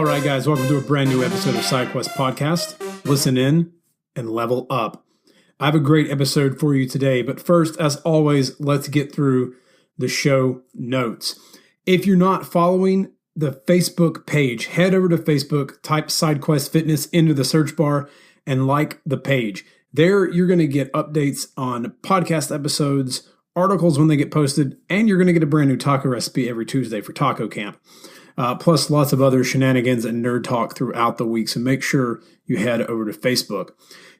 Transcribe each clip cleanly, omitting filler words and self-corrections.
All right, guys, welcome to a brand new episode of SideQuest Podcast. Listen in and level up. I have a great episode for you today, but first, as always, let's get through the show notes. If you're not following the Facebook page, head over to Facebook, type SideQuest Fitness into the search bar, and like the page. There, you're going to get updates on podcast episodes, articles when they get posted, and you're going to get a brand new taco recipe every Tuesday for taco camp. Plus lots of other shenanigans and nerd talk throughout the week, so make sure you head over to Facebook.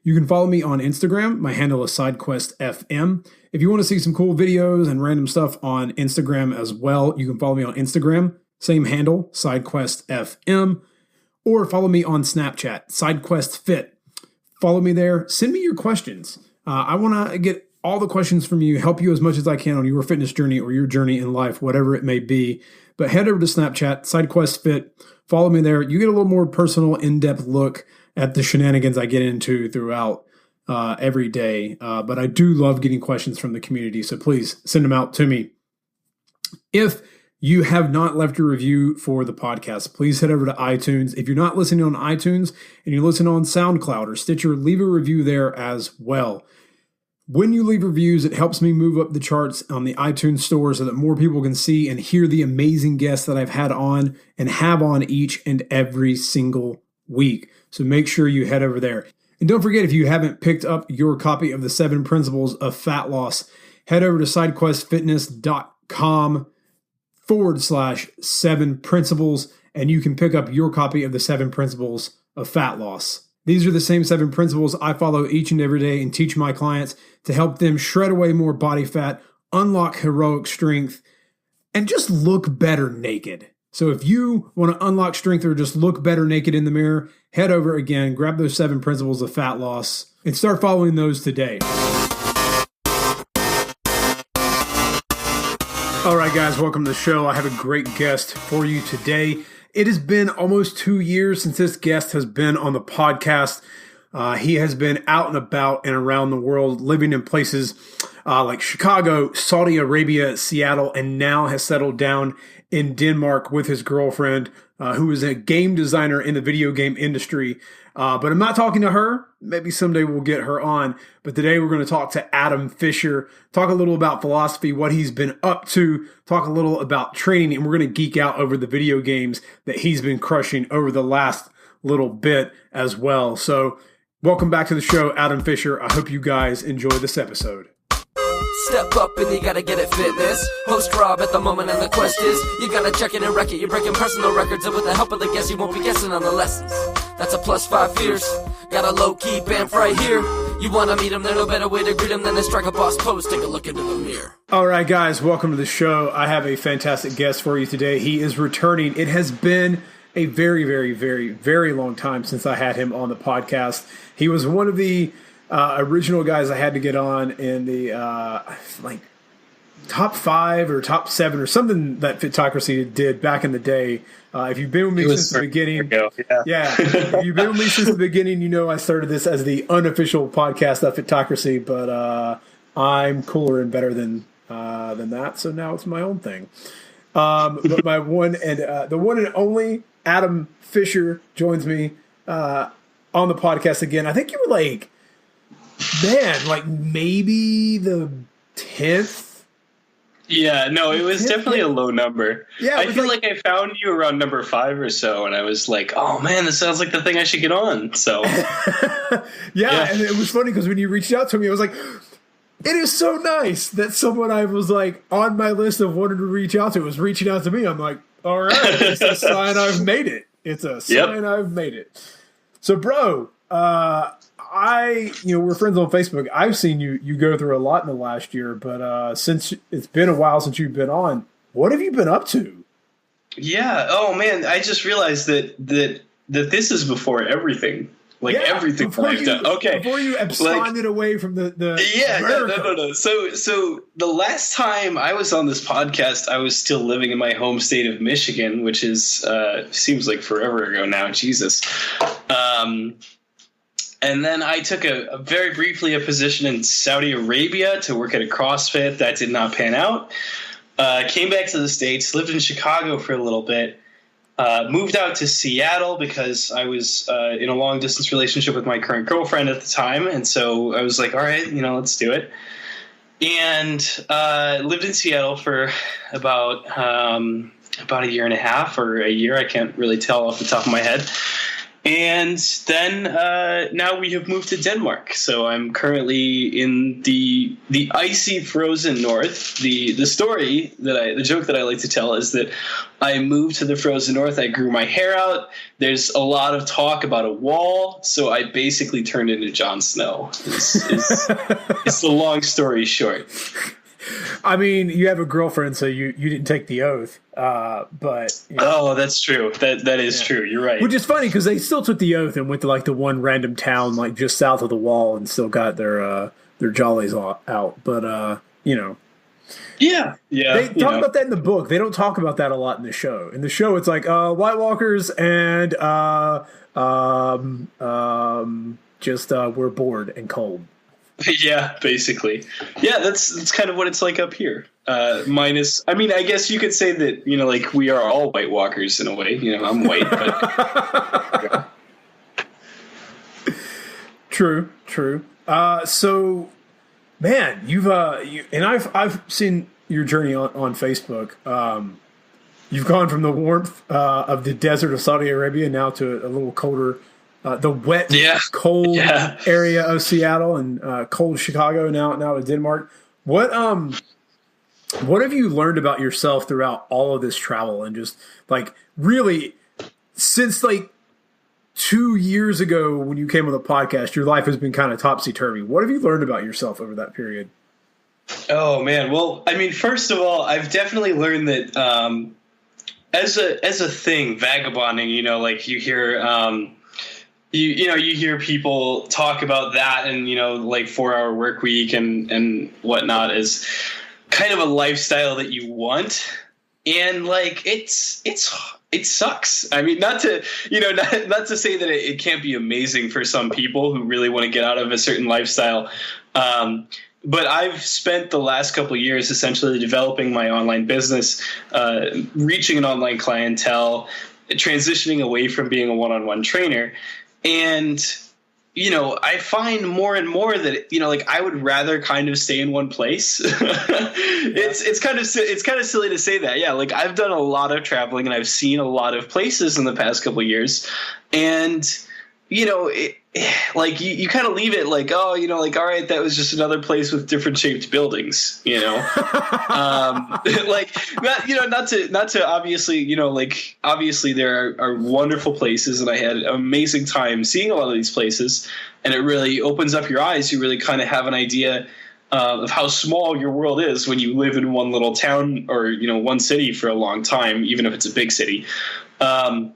You can follow me on Instagram. My handle is SideQuestFM. If you want to see some cool videos and random stuff on Instagram as well, you can follow me on Instagram. Same handle, SideQuestFM. Or follow me on Snapchat, SideQuestFit. Follow me there. Send me your questions. I want to get all the questions from you, help you as much as I can on your fitness journey or your journey in life, whatever it may be. But head over to Snapchat, SideQuestFit. Follow me there. You get a little more personal, in-depth look at the shenanigans I get into throughout every day. But I do love getting questions from the community, so please send them out to me. If you have not left a review for the podcast, please head over to iTunes. If you're not listening on iTunes and you listen on SoundCloud or Stitcher, leave a review there as well. When you leave reviews, it helps me move up the charts on the iTunes store so that more people can see and hear the amazing guests that I've had on and have on each and every single week. So make sure you head over there. And don't forget, if you haven't picked up your copy of the 7 Principles of Fat Loss, head over to sidequestfitness.com/7 principles, and you can pick up your copy of the 7 Principles of Fat Loss. These are the same 7 principles I follow each and every day and teach my clients to help them shred away more body fat, unlock heroic strength, and just look better naked. So if you want to unlock strength or just look better naked in the mirror, head over again, grab those 7 principles of fat loss, and start following those today. All right, guys, welcome to the show. I have a great guest for you today. It has been almost 2 years since this guest has been on the podcast. He has been out and about and around the world, living in places like Chicago, Saudi Arabia, Seattle, and now has settled down in Denmark with his girlfriend, who is a game designer in the video game industry. But I'm not talking to her. Maybe someday we'll get her on. But today we're going to talk to Adam Fisher, talk a little about philosophy, what he's been up to, talk a little about training, and we're going to geek out over the video games that he's been crushing over the last little bit as well. So welcome back to the show, Adam Fisher. I hope you guys enjoy this episode. Step up and you gotta get it fitness. Host Rob at the moment and the quest is you gotta check it and wreck it. You're breaking personal records and with the help of the guests you won't be guessing on the lessons. That's a +5 fierce. Got a low-key bamf right here. You wanna meet him, there's no better way to greet him than to strike a boss pose. Take a look into the mirror. All right, guys, welcome to the show. I have a fantastic guest for you today. He is returning. It has been a very, very, very, very long time since I had him on the podcast. He was one of the original guys I had to get on in the top 5 or top 7 or something that Fitocracy did back in the day. If you've been with me since the beginning, if you've been with me since the beginning, you know I started this as the unofficial podcast of Fitocracy, but I'm cooler and better than that, so now it's my own thing. But my one and the one and only Adam Fisher joins me on the podcast again. I think you were maybe the 10th. Yeah, no, it was definitely a low number. Yeah, I feel like I found you around number 5 or so, and I was like, oh man, this sounds like the thing I should get on. So yeah, and it was funny because when you reached out to me, I was like, it is so nice that someone I was like on my list of wanting to reach out to was reaching out to me. I'm like, all right, it's a sign I've made it. It's a sign I've made it. So, bro, we're friends on Facebook. I've seen you go through a lot in the last year, but since it's been a while since you've been on, what have you been up to? Yeah. Oh man, I just realized that this is before everything. Everything that I've done. Okay. Before you absconded away from the No. So the last time I was on this podcast, I was still living in my home state of Michigan, which is seems like forever ago now. Jesus. And then I took a very briefly a position in Saudi Arabia to work at a CrossFit. That did not pan out. Came back to the States, lived in Chicago for a little bit, moved out to Seattle because I was in a long distance relationship with my current girlfriend at the time. And so I was like, all right, let's do it. And lived in Seattle for about a year and a half or a year. I can't really tell off the top of my head. And then now we have moved to Denmark. So I'm currently in the icy frozen north. The joke that I like to tell is that I moved to the frozen north. I grew my hair out. There's a lot of talk about a wall. So I basically turned into Jon Snow. It's the long story short. I mean, you have a girlfriend, so you didn't take the oath. But oh, that's true. That is true. You're right. Which is funny because they still took the oath and went to like the one random town like just south of the wall and still got their jollies out. But yeah. They talk about that in the book. They don't talk about that a lot in the show. In the show, it's like White Walkers and we're bored and cold. Yeah, basically. Yeah, that's kind of what it's like up here. Minus, I mean, I guess you could say that, like we are all White Walkers in a way. I'm white, but yeah. True. So, man, you've and I've seen your journey on Facebook. You've gone from the warmth of the desert of Saudi Arabia now to a little colder. The wet, cold area of Seattle and cold Chicago now to Denmark. What have you learned about yourself throughout all of this travel and just like really since like 2 years ago when you came on the podcast, your life has been kind of topsy-turvy. What have you learned about yourself over that period? Oh man, well, I mean, first of all, I've definitely learned that as a thing, vagabonding, like you hear. You hear people talk about that and, like 4-hour work week and whatnot as kind of a lifestyle that you want. And like, it sucks. I mean, not to say that it can't be amazing for some people who really want to get out of a certain lifestyle. But I've spent the last couple of years essentially developing my online business, reaching an online clientele, transitioning away from being a one-on-one trainer. And, I find more and more that, like I would rather kind of stay in one place. It's kind of silly to say that. Yeah. Like I've done a lot of traveling and I've seen a lot of places in the past couple of years. And, like you kind of leave it like, oh, like, all right, that was just another place with different shaped buildings, like not to obviously, like obviously there are wonderful places and I had an amazing time seeing a lot of these places and it really opens up your eyes. You really kind of have an idea of how small your world is when you live in one little town or, one city for a long time, even if it's a big city. But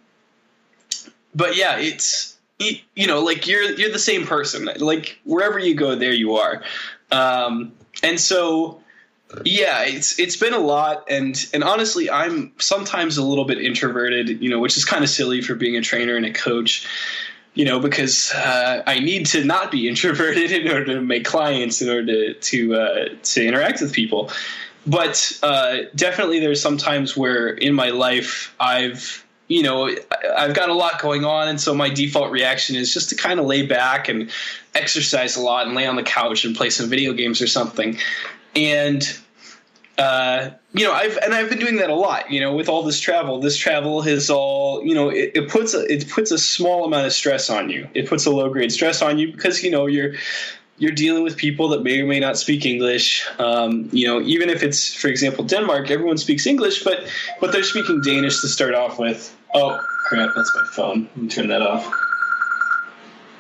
yeah, it's, like you're the same person, like wherever you go, there you are. And so, yeah, it's been a lot. And honestly, I'm sometimes a little bit introverted, which is kind of silly for being a trainer and a coach, because I need to not be introverted in order to make clients, in order to interact with people. But definitely there's some times where in my life I've got a lot going on. And so my default reaction is just to kind of lay back and exercise a lot and lay on the couch and play some video games or something. And, I've been doing that a lot, with all this travel. This travel has all, it puts a small amount of stress on you. It puts a low grade stress on you because, you're dealing with people that may or may not speak English. Even if it's, for example, Denmark, everyone speaks English, but they're speaking Danish to start off with. Oh, crap, that's my phone. Let me turn that off.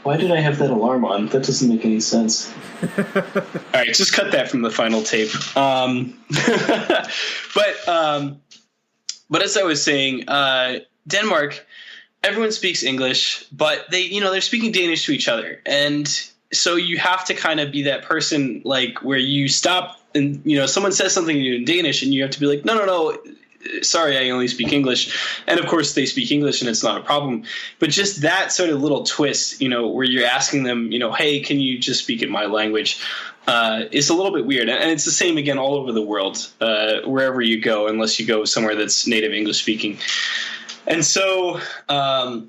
Why did I have that alarm on? That doesn't make any sense. All right, just cut that from the final tape. But as I was saying, Denmark, everyone speaks English, but they're speaking Danish to each other. And so you have to kind of be that person, like where you stop and, someone says something to you in Danish and you have to be like, no, sorry, I only speak English. And of course they speak English and it's not a problem. But just that sort of little twist, where you're asking them, hey, can you just speak in my language? Is a little bit weird. And it's the same again all over the world, wherever you go, unless you go somewhere that's native English speaking. And so, yeah,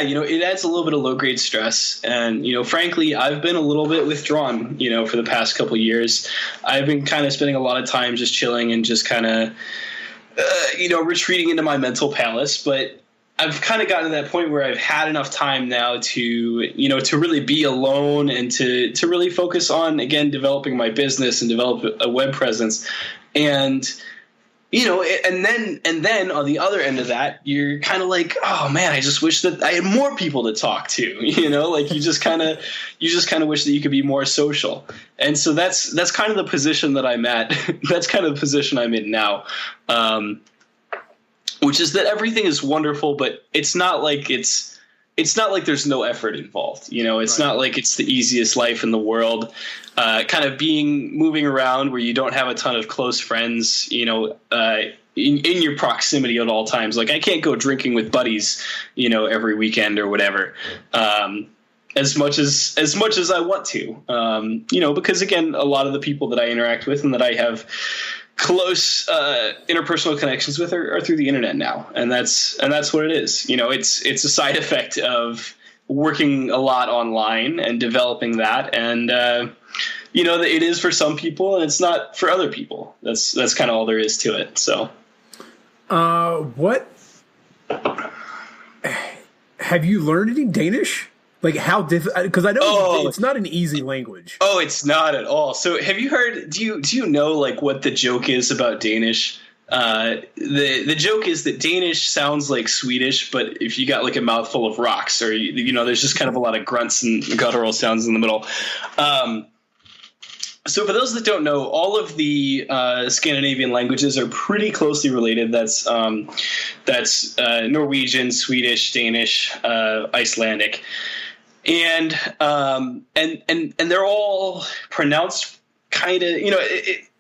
it adds a little bit of low grade stress. And, frankly, I've been a little bit withdrawn, for the past couple of years. I've been kind of spending a lot of time just chilling and just kind of, retreating into my mental palace. But I've kind of gotten to that point where I've had enough time now to, to really be alone and to really focus on, again, developing my business and develop a web presence. And, and then on the other end of that, you're kind of like, oh man, I just wish that I had more people to talk to, like you just kind of wish that you could be more social. And so that's kind of the position that I'm at. That's kind of the position I'm in now. Which is that everything is wonderful, but it's not like there's no effort involved. It's not like it's the easiest life in the world. Kind of moving around where you don't have a ton of close friends, in your proximity at all times. Like I can't go drinking with buddies, every weekend or whatever. As much as I want to, because again, a lot of the people that I interact with and that I have close interpersonal connections with are through the internet now, and that's what it is. It's a side effect of working a lot online and developing that, and it is for some people and it's not for other people. That's kind of all there is to it. So, what have you learned any Danish? Like how difficult? Because I know it's not an easy language. Oh, it's not at all. So have you heard? Do you know like what the joke is about Danish? The joke is that Danish sounds like Swedish, but if you got like a mouthful of rocks, or there's just kind of a lot of grunts and guttural sounds in the middle. So for those that don't know, all of the Scandinavian languages are pretty closely related. That's Norwegian, Swedish, Danish, Icelandic. And they're all pronounced kind of,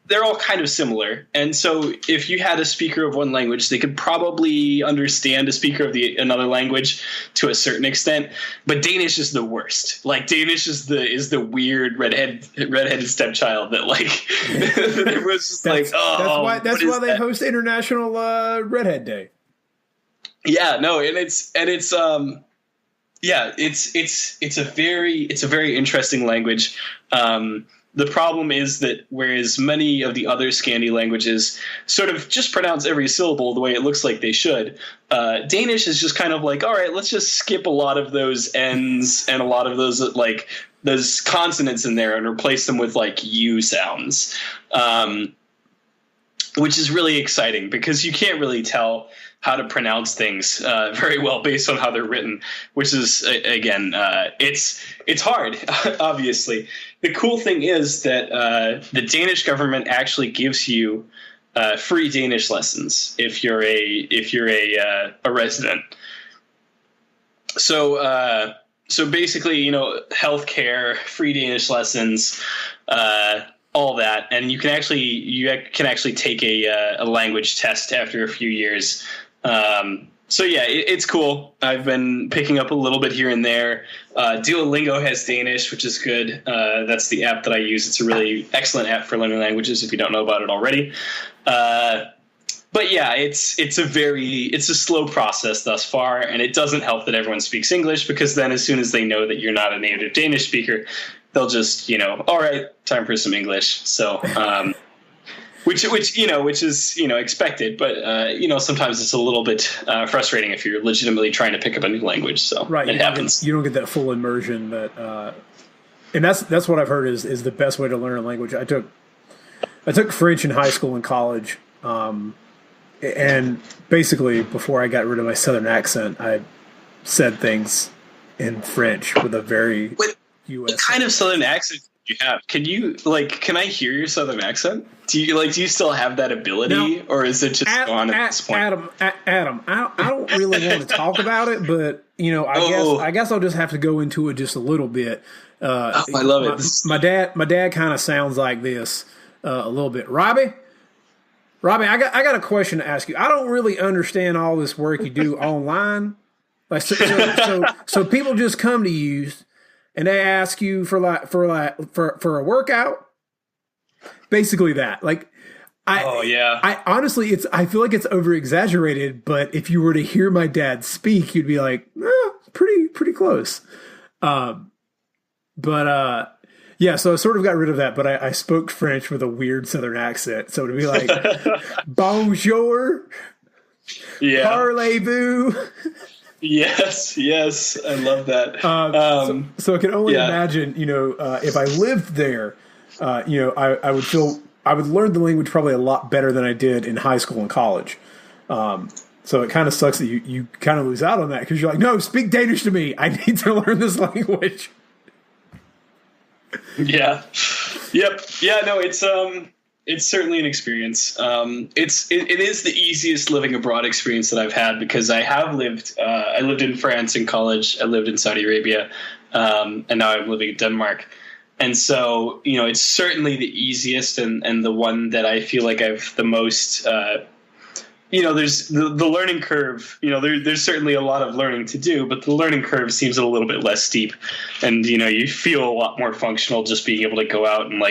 they're all kind of similar. And so if you had a speaker of one language, they could probably understand a speaker of another language to a certain extent. But Danish is the worst. Like Danish is the weird redheaded stepchild that like it was just that's why they host International Redhead Day. Yeah, no, it's a very interesting language. The problem is that whereas many of the other Scandi languages sort of just pronounce every syllable the way it looks like they should, Danish is just kind of like, all right, let's just skip a lot of those N's and a lot of those like those consonants in there and replace them with like U sounds, which is really exciting because you can't really tell how to pronounce things very well based on how they're written, which is, again, it's hard, obviously. The cool thing is that the Danish government actually gives you free Danish lessons if you're a resident. So basically, healthcare, free Danish lessons, all that, and you can actually take a language test after a few years. So yeah, it's cool. I've been picking up a little bit here and there. Duolingo has Danish, which is good. That's the app that I use. It's a really excellent app for learning languages if you don't know about it already. But yeah, it's a slow process thus far, and it doesn't help that everyone speaks English, because then as soon as they know that you're not a native Danish speaker, they'll just, all right, time for some English. So, which is, expected, but, sometimes it's a little bit frustrating if you're legitimately trying to pick up a new language. So right, it happens. You don't get that full immersion that, and that's what I've heard is the best way to learn a language. I took French in high school and college. And basically before I got rid of my Southern accent, I said things in French with a very U.S. What kind of Southern accent do you have? Can I hear your Southern accent? Do you still have that ability, or is it just gone at this point? Adam, I don't really want to talk about it, but I guess I'll just have to go into it just a little bit. I love it. My dad kind of sounds like this a little bit. Robbie, I got a question to ask you. I don't really understand all this work you do online. Like so people just come to you and they ask you for a workout. Basically that. Like I honestly, I feel like it's over exaggerated, but if you were to hear my dad speak, you'd be like, pretty close. Yeah, so I sort of got rid of that, but I spoke French with a weird Southern accent. So it'd be like, bonjour, parlez-vous. Yes, I love that. So I can only imagine, if I lived there, I would learn the language probably a lot better than I did in high school and college. So it kind of sucks that you kind of lose out on that because you're like, no, speak Danish to me. I need to learn this language. Yeah. Yep. Yeah. No. It's certainly an experience. It is the easiest living abroad experience that I've had because I have lived. I lived in France in college. I lived in Saudi Arabia, and now I'm living in Denmark. And so, it's certainly the easiest and the one that I feel like I've the most. There's the learning curve, there's certainly a lot of learning to do, but the learning curve seems a little bit less steep. And, you feel a lot more functional just being able to go out and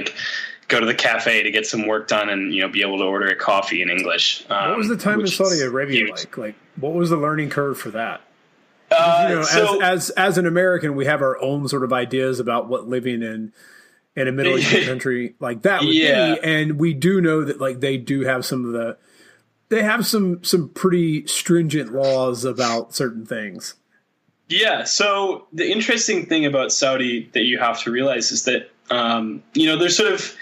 go to the cafe to get some work done and, be able to order a coffee in English. What was the time in Saudi Arabia like? Like, what was the learning curve for that? As an American, we have our own sort of ideas about what living in a Middle Eastern country like that would be. And we do know that they do have some pretty stringent laws about certain things. Yeah. So the interesting thing about Saudi that you have to realize is that, there's sort of,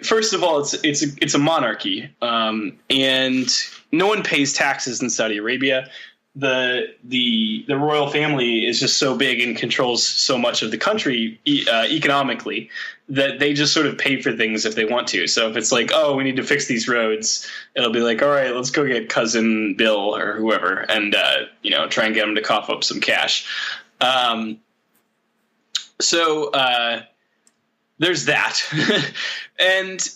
first of all, it's a monarchy, and no one pays taxes in Saudi Arabia. The royal family is just so big and controls so much of the country economically that they just sort of pay for things if they want to. So if it's like, oh, we need to fix these roads, it'll be like, all right, let's go get cousin Bill or whoever and try and get them to cough up some cash. So there's that, and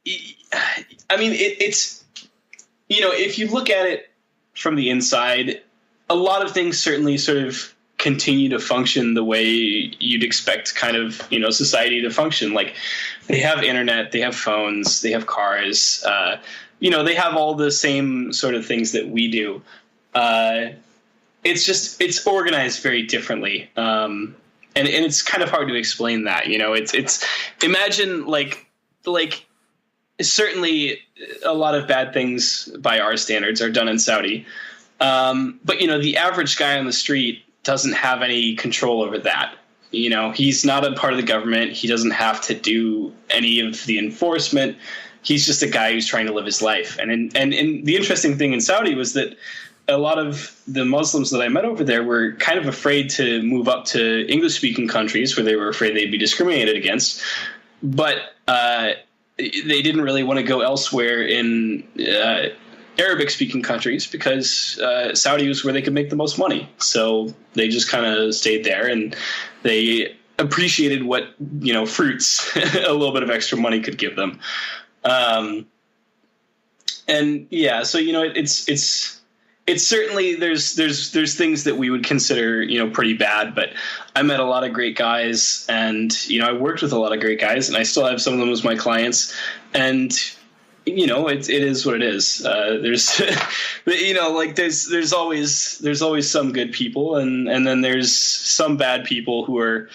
I mean it's if you look at it from the inside, a lot of things certainly sort of continue to function the way you'd expect kind of, society to function. Like they have internet, they have phones, they have cars, they have all the same sort of things that we do. It's organized very differently. And it's kind of hard to explain that, it's imagine like certainly a lot of bad things by our standards are done in Saudi. But, the average guy on the street doesn't have any control over that. He's not a part of the government. He doesn't have to do any of the enforcement. He's just a guy who's trying to live his life. And the interesting thing in Saudi was that a lot of the Muslims that I met over there were kind of afraid to move up to English-speaking countries where they were afraid they'd be discriminated against. But they didn't really want to go elsewhere in Arabic-speaking countries because Saudi was where they could make the most money. So they just kind of stayed there, and they appreciated what, fruits a little bit of extra money could give them. So, it's certainly there's things that we would consider, pretty bad, but I met a lot of great guys and, I worked with a lot of great guys and I still have some of them as my clients and, it is what it is. There's, there's always some good people and then there's some bad people who are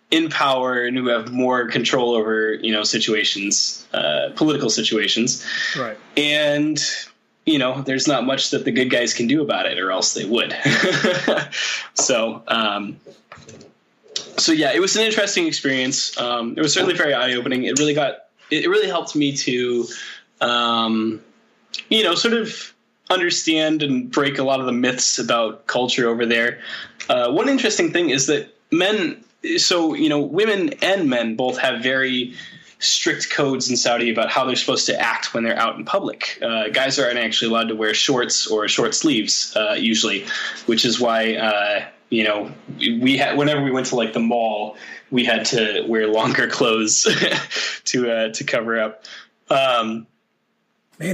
in power and who have more control over, situations, political situations. Right. And, there's not much that the good guys can do about it or else they would. So yeah, it was an interesting experience. It was certainly very eye-opening. It really helped me to, sort of understand and break a lot of the myths about culture over there. One interesting thing is that women and men both have very strict codes in Saudi about how they're supposed to act when they're out in public. Guys aren't actually allowed to wear shorts or short sleeves usually, which is why whenever we went to the mall, we had to wear longer clothes to cover up. Man,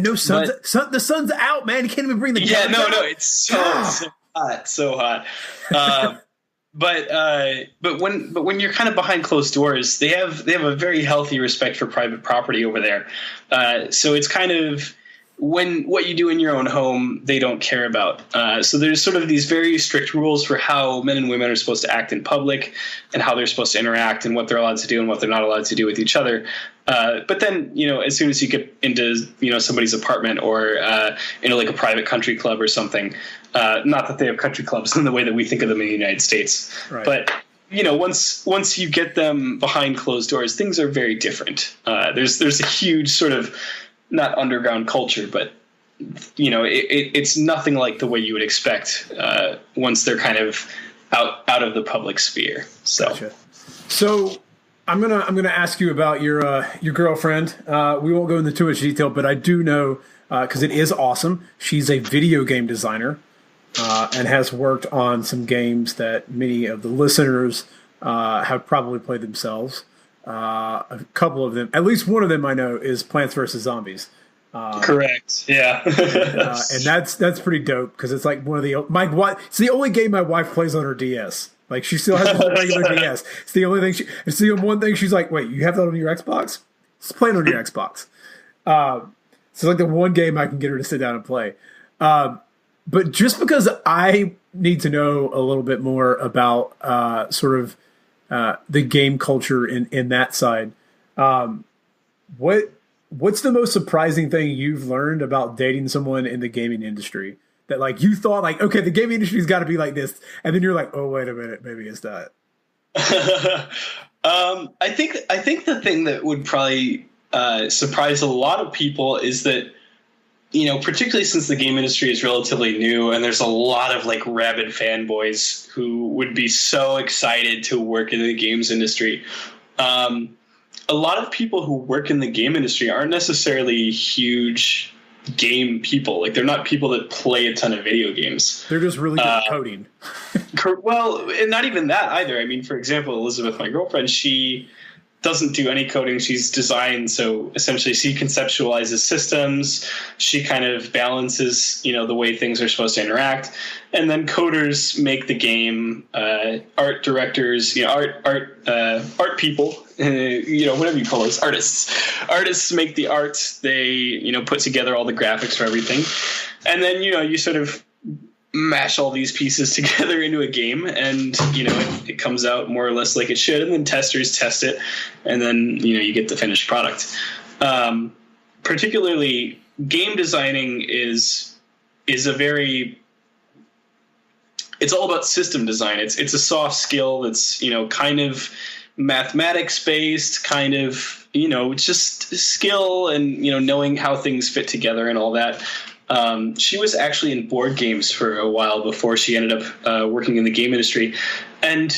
no sun's the sun's out, man. You can't even bring the no, it's so hot. But when you're kind of behind closed doors, they have a very healthy respect for private property over there. So it's kind of what you do in your own home, they don't care about. So there's sort of these very strict rules for how men and women are supposed to act in public and how they're supposed to interact and what they're allowed to do and what they're not allowed to do with each other. But then, as soon as you get into, somebody's apartment or into like a private country club or something, not that they have country clubs in the way that we think of them in the United States, right. But once you get them behind closed doors, things are very different. There's a huge sort of not underground culture, but it's nothing like the way you would expect once they're kind of out of the public sphere. So, gotcha. So I'm gonna ask you about your girlfriend. We won't go into too much detail, but I do know because it is awesome. She's a video game designer and has worked on some games that many of the listeners have probably played themselves. A couple of them, at least one of them I know, is Plants vs. Zombies. Correct. Yeah. And that's pretty dope because it's like one of it's the only game my wife plays on her DS. Like she still has a regular DS. It's the only thing it's the one thing she's like, wait, you have that on your Xbox? Let's play it on your Xbox. So it's like the one game I can get her to sit down and play. But just because I need to know a little bit more about sort of the game culture in that side. What's the most surprising thing you've learned about dating someone in the gaming industry that like you thought like, okay, the gaming industry's got to be like this, and then you're like, oh wait a minute, maybe it's not. I think the thing that would probably surprise a lot of people is that, particularly since the game industry is relatively new and there's a lot of like rabid fanboys who would be so excited to work in the games industry. A lot of people who work in the game industry aren't necessarily huge game people. Like they're not people that play a ton of video games. They're just really good at coding. Well, and not even that either. I mean, for example, Elizabeth, my girlfriend, she doesn't do any coding. She's designed. So essentially she conceptualizes systems. She kind of balances, the way things are supposed to interact. And then coders make the game, art directors, art people, whatever you call those, artists make the art. They, put together all the graphics for everything. And then, you sort of mash all these pieces together into a game, and it comes out more or less like it should, and then testers test it, and then you get the finished product. Particularly game designing is a very, it's all about system design. It's a soft skill that's kind of mathematics based, kind of just skill and knowing how things fit together and all that. She was actually in board games for a while before she ended up working in the game industry. And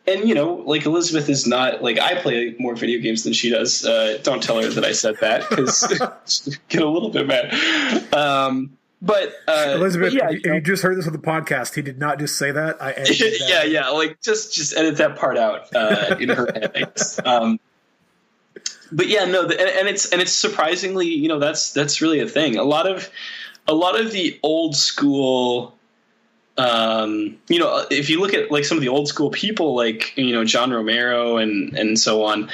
like Elizabeth is not like, I play more video games than she does. Don't tell her that I said that because she'll get a little bit mad. But Elizabeth, you just heard this on the podcast. He did not just say that. I edited that. Yeah. Like just edit that part out in her head, I guess. But yeah, no, and it's surprisingly, that's really a thing. A lot of the old school, if you look at like some of the old school people, like John Romero and so on,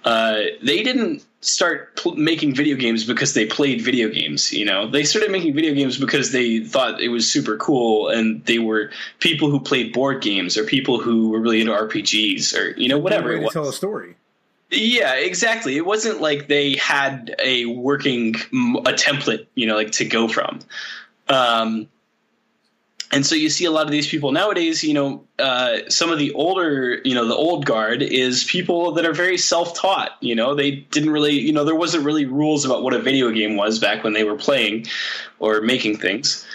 they didn't start making video games because they played video games. They started making video games because they thought it was super cool, and they were people who played board games or people who were really into RPGs or whatever it was. Tell a story. Yeah, exactly. It wasn't like they had a template, like to go from. And so you see a lot of these people nowadays, some of the older, the old guard is people that are very self-taught. They didn't really, there wasn't really rules about what a video game was back when they were playing or making things.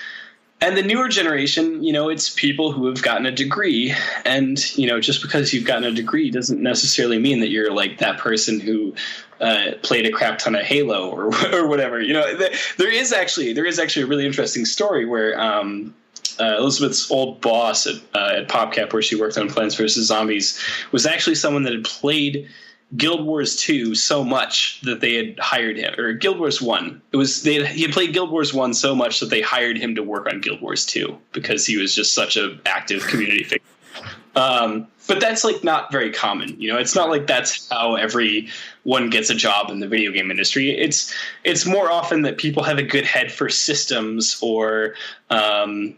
And the newer generation, it's people who have gotten a degree. And, just because you've gotten a degree doesn't necessarily mean that you're like that person who played a crap ton of Halo or whatever. There is actually a really interesting story where Elizabeth's old boss at PopCap, where she worked on Plants vs. Zombies, was actually someone that had played Guild Wars 2 so much that they had hired him, or Guild Wars 1. He had played Guild Wars 1 so much that they hired him to work on Guild Wars 2 because he was just such an active community figure. But that's like not very common. It's not like that's how everyone gets a job in the video game industry. It's more often that people have a good head for systems or, like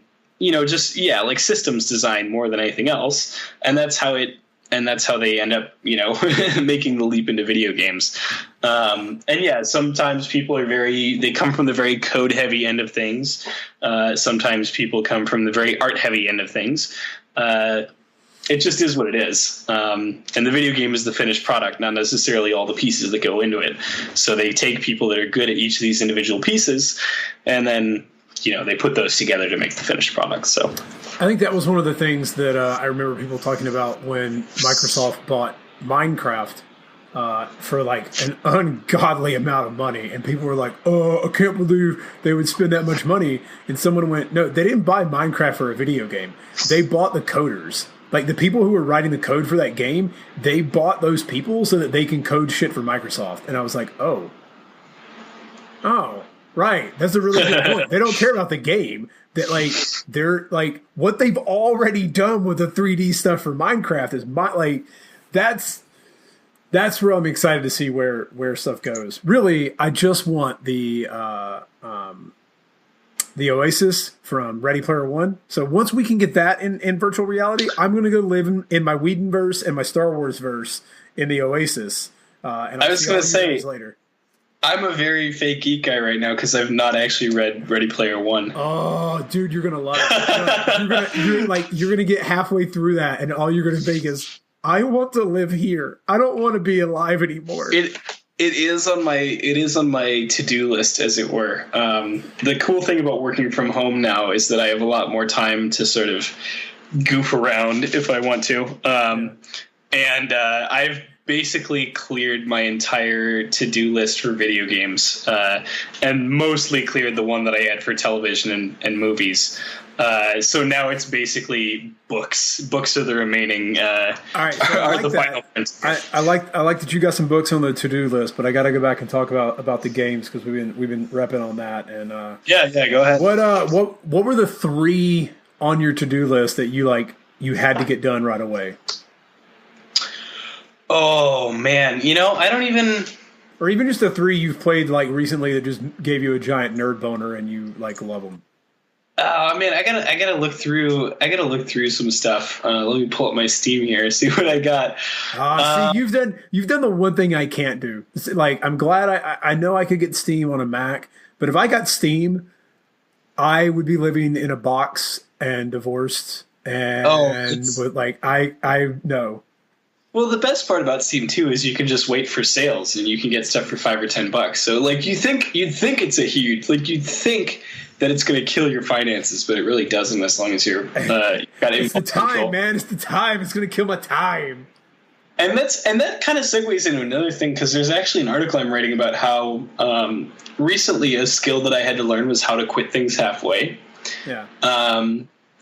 systems design more than anything else. And that's how they end up, making the leap into video games. Sometimes people they come from the very code heavy end of things. Sometimes people come from the very art heavy end of things. It just is what it is. And the video game is the finished product, not necessarily all the pieces that go into it. So they take people that are good at each of these individual pieces, and then, they put those together to make the finished product. So I think that was one of the things that I remember people talking about when Microsoft bought Minecraft for like an ungodly amount of money. And people were like, oh, I can't believe they would spend that much money. And someone went, no, they didn't buy Minecraft for a video game. They bought the coders. Like, the people who were writing the code for that game, they bought those people so that they can code shit for Microsoft. And I was like, oh, right. That's a really good point. They don't care about the game. That, like, they're, like, what they've already done with the 3D stuff for Minecraft is, that's where I'm excited to see where stuff goes. Really, I just want the Oasis from Ready Player One. So once we can get that in virtual reality, I'm going to go live in my Whedonverse and my Star Wars verse in the Oasis. And I was going to say, later. I'm a very fake geek guy right now because I've not actually read Ready Player One. Oh, dude, you're going to love it. You're going to get halfway through that, and all you're going to think is, I want to live here. I don't want to be alive anymore. It is on my to-do list, as it were. The cool thing about working from home now is that I have a lot more time to sort of goof around if I want to. And I've basically cleared my entire to-do list for video games, and mostly cleared the one that I had for television and movies. So now it's basically books. Books are the remaining. All right, so are the final. I like that you got some books on the to-do list, but I got to go back and talk about the games because we've been repping on that. And yeah, go ahead. What were the 3 on your to-do list that you had to get done right away? Oh man, I don't even. Or even just the 3 you've played like recently that just gave you a giant nerd boner and you love them. Man, I gotta look through some stuff. Let me pull up my Steam here and see what I got. See, you've done the one thing I can't do. It's like, I'm glad I know I could get Steam on a Mac, but if I got Steam, I would be living in a box and divorced and with I know. Well, the best part about Steam too is you can just wait for sales and you can get stuff for $5 or $10. So you'd think it's a huge, you'd think that it's going to kill your finances, but it really doesn't as long as you're got it's the time, control. Man. It's the time. It's going to kill my time. And that kind of segues into another thing, because there's actually an article I'm writing about how recently a skill that I had to learn was how to quit things halfway. Yeah.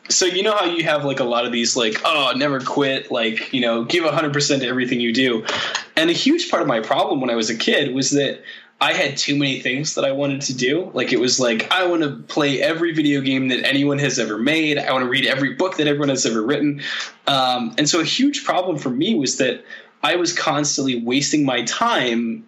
So you know how you have a lot of these never quit, give 100% to everything you do. And a huge part of my problem when I was a kid was that I had too many things that I wanted to do. It was I want to play every video game that anyone has ever made. I want to read every book that everyone has ever written. And so a huge problem for me was that I was constantly wasting my time,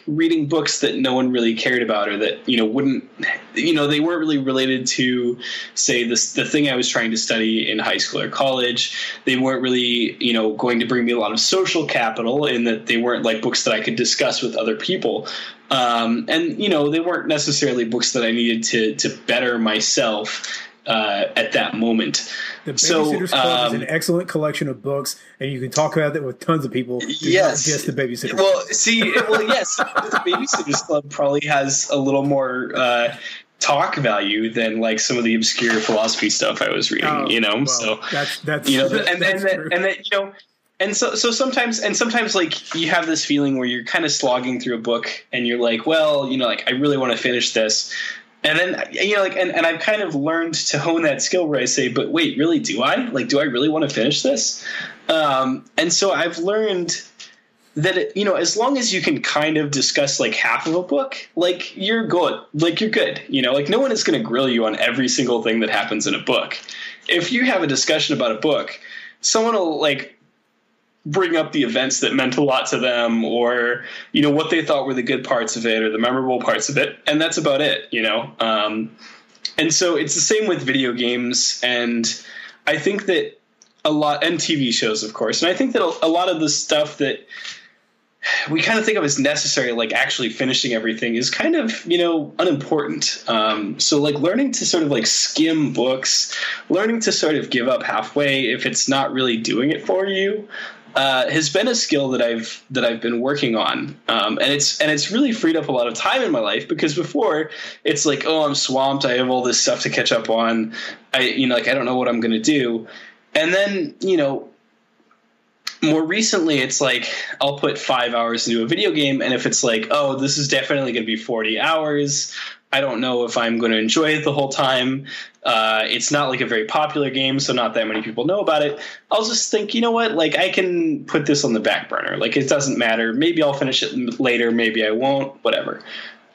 reading books that no one really cared about, or that, wouldn't, they weren't really related to, say, the thing I was trying to study in high school or college. They weren't really, going to bring me a lot of social capital, in that they weren't books that I could discuss with other people. And, they weren't necessarily books that I needed to better myself at that moment. The Babysitter's Club is an excellent collection of books, and you can talk about that with tons of people. Yes. Not just the Babysitter's Club. Well, yes. The Babysitter's Club probably has a little more talk value than some of the obscure philosophy stuff I was reading. Well, so that's and so sometimes you have this feeling where you're kind of slogging through a book, and you're I really want to finish this. And then, and I've kind of learned to hone that skill where I say, but wait, really, do I? Do I really want to finish this? And so I've learned that, as long as you can kind of discuss half of a book, you're good. You're good. No one is going to grill you on every single thing that happens in a book. If you have a discussion about a book, someone will like bring up the events that meant a lot to them, or, you know, what they thought were the good parts of it or the memorable parts of it. And that's about it, you know? And so it's the same with video games. And I think that and TV shows, of course. And I think that a lot of the stuff that we kind of think of as necessary, like actually finishing everything, is kind of, you know, unimportant. So like learning to sort of like skim books, learning to sort of give up halfway if it's not really doing it for you, has been a skill that I've been working on, and it's really freed up a lot of time in my life, because before it's like, oh, I'm swamped, I have all this stuff to catch up on, I don't know what I'm going to do, and then, you know, more recently it's like I'll put 5 hours into a video game, and if it's like, oh, this is definitely going to be 40 hours, I don't know if I'm going to enjoy it the whole time. It's not like a very popular game, so not that many people know about it. I'll just think, you know what, like I can put this on the back burner. Like it doesn't matter. Maybe I'll finish it later. Maybe I won't, whatever.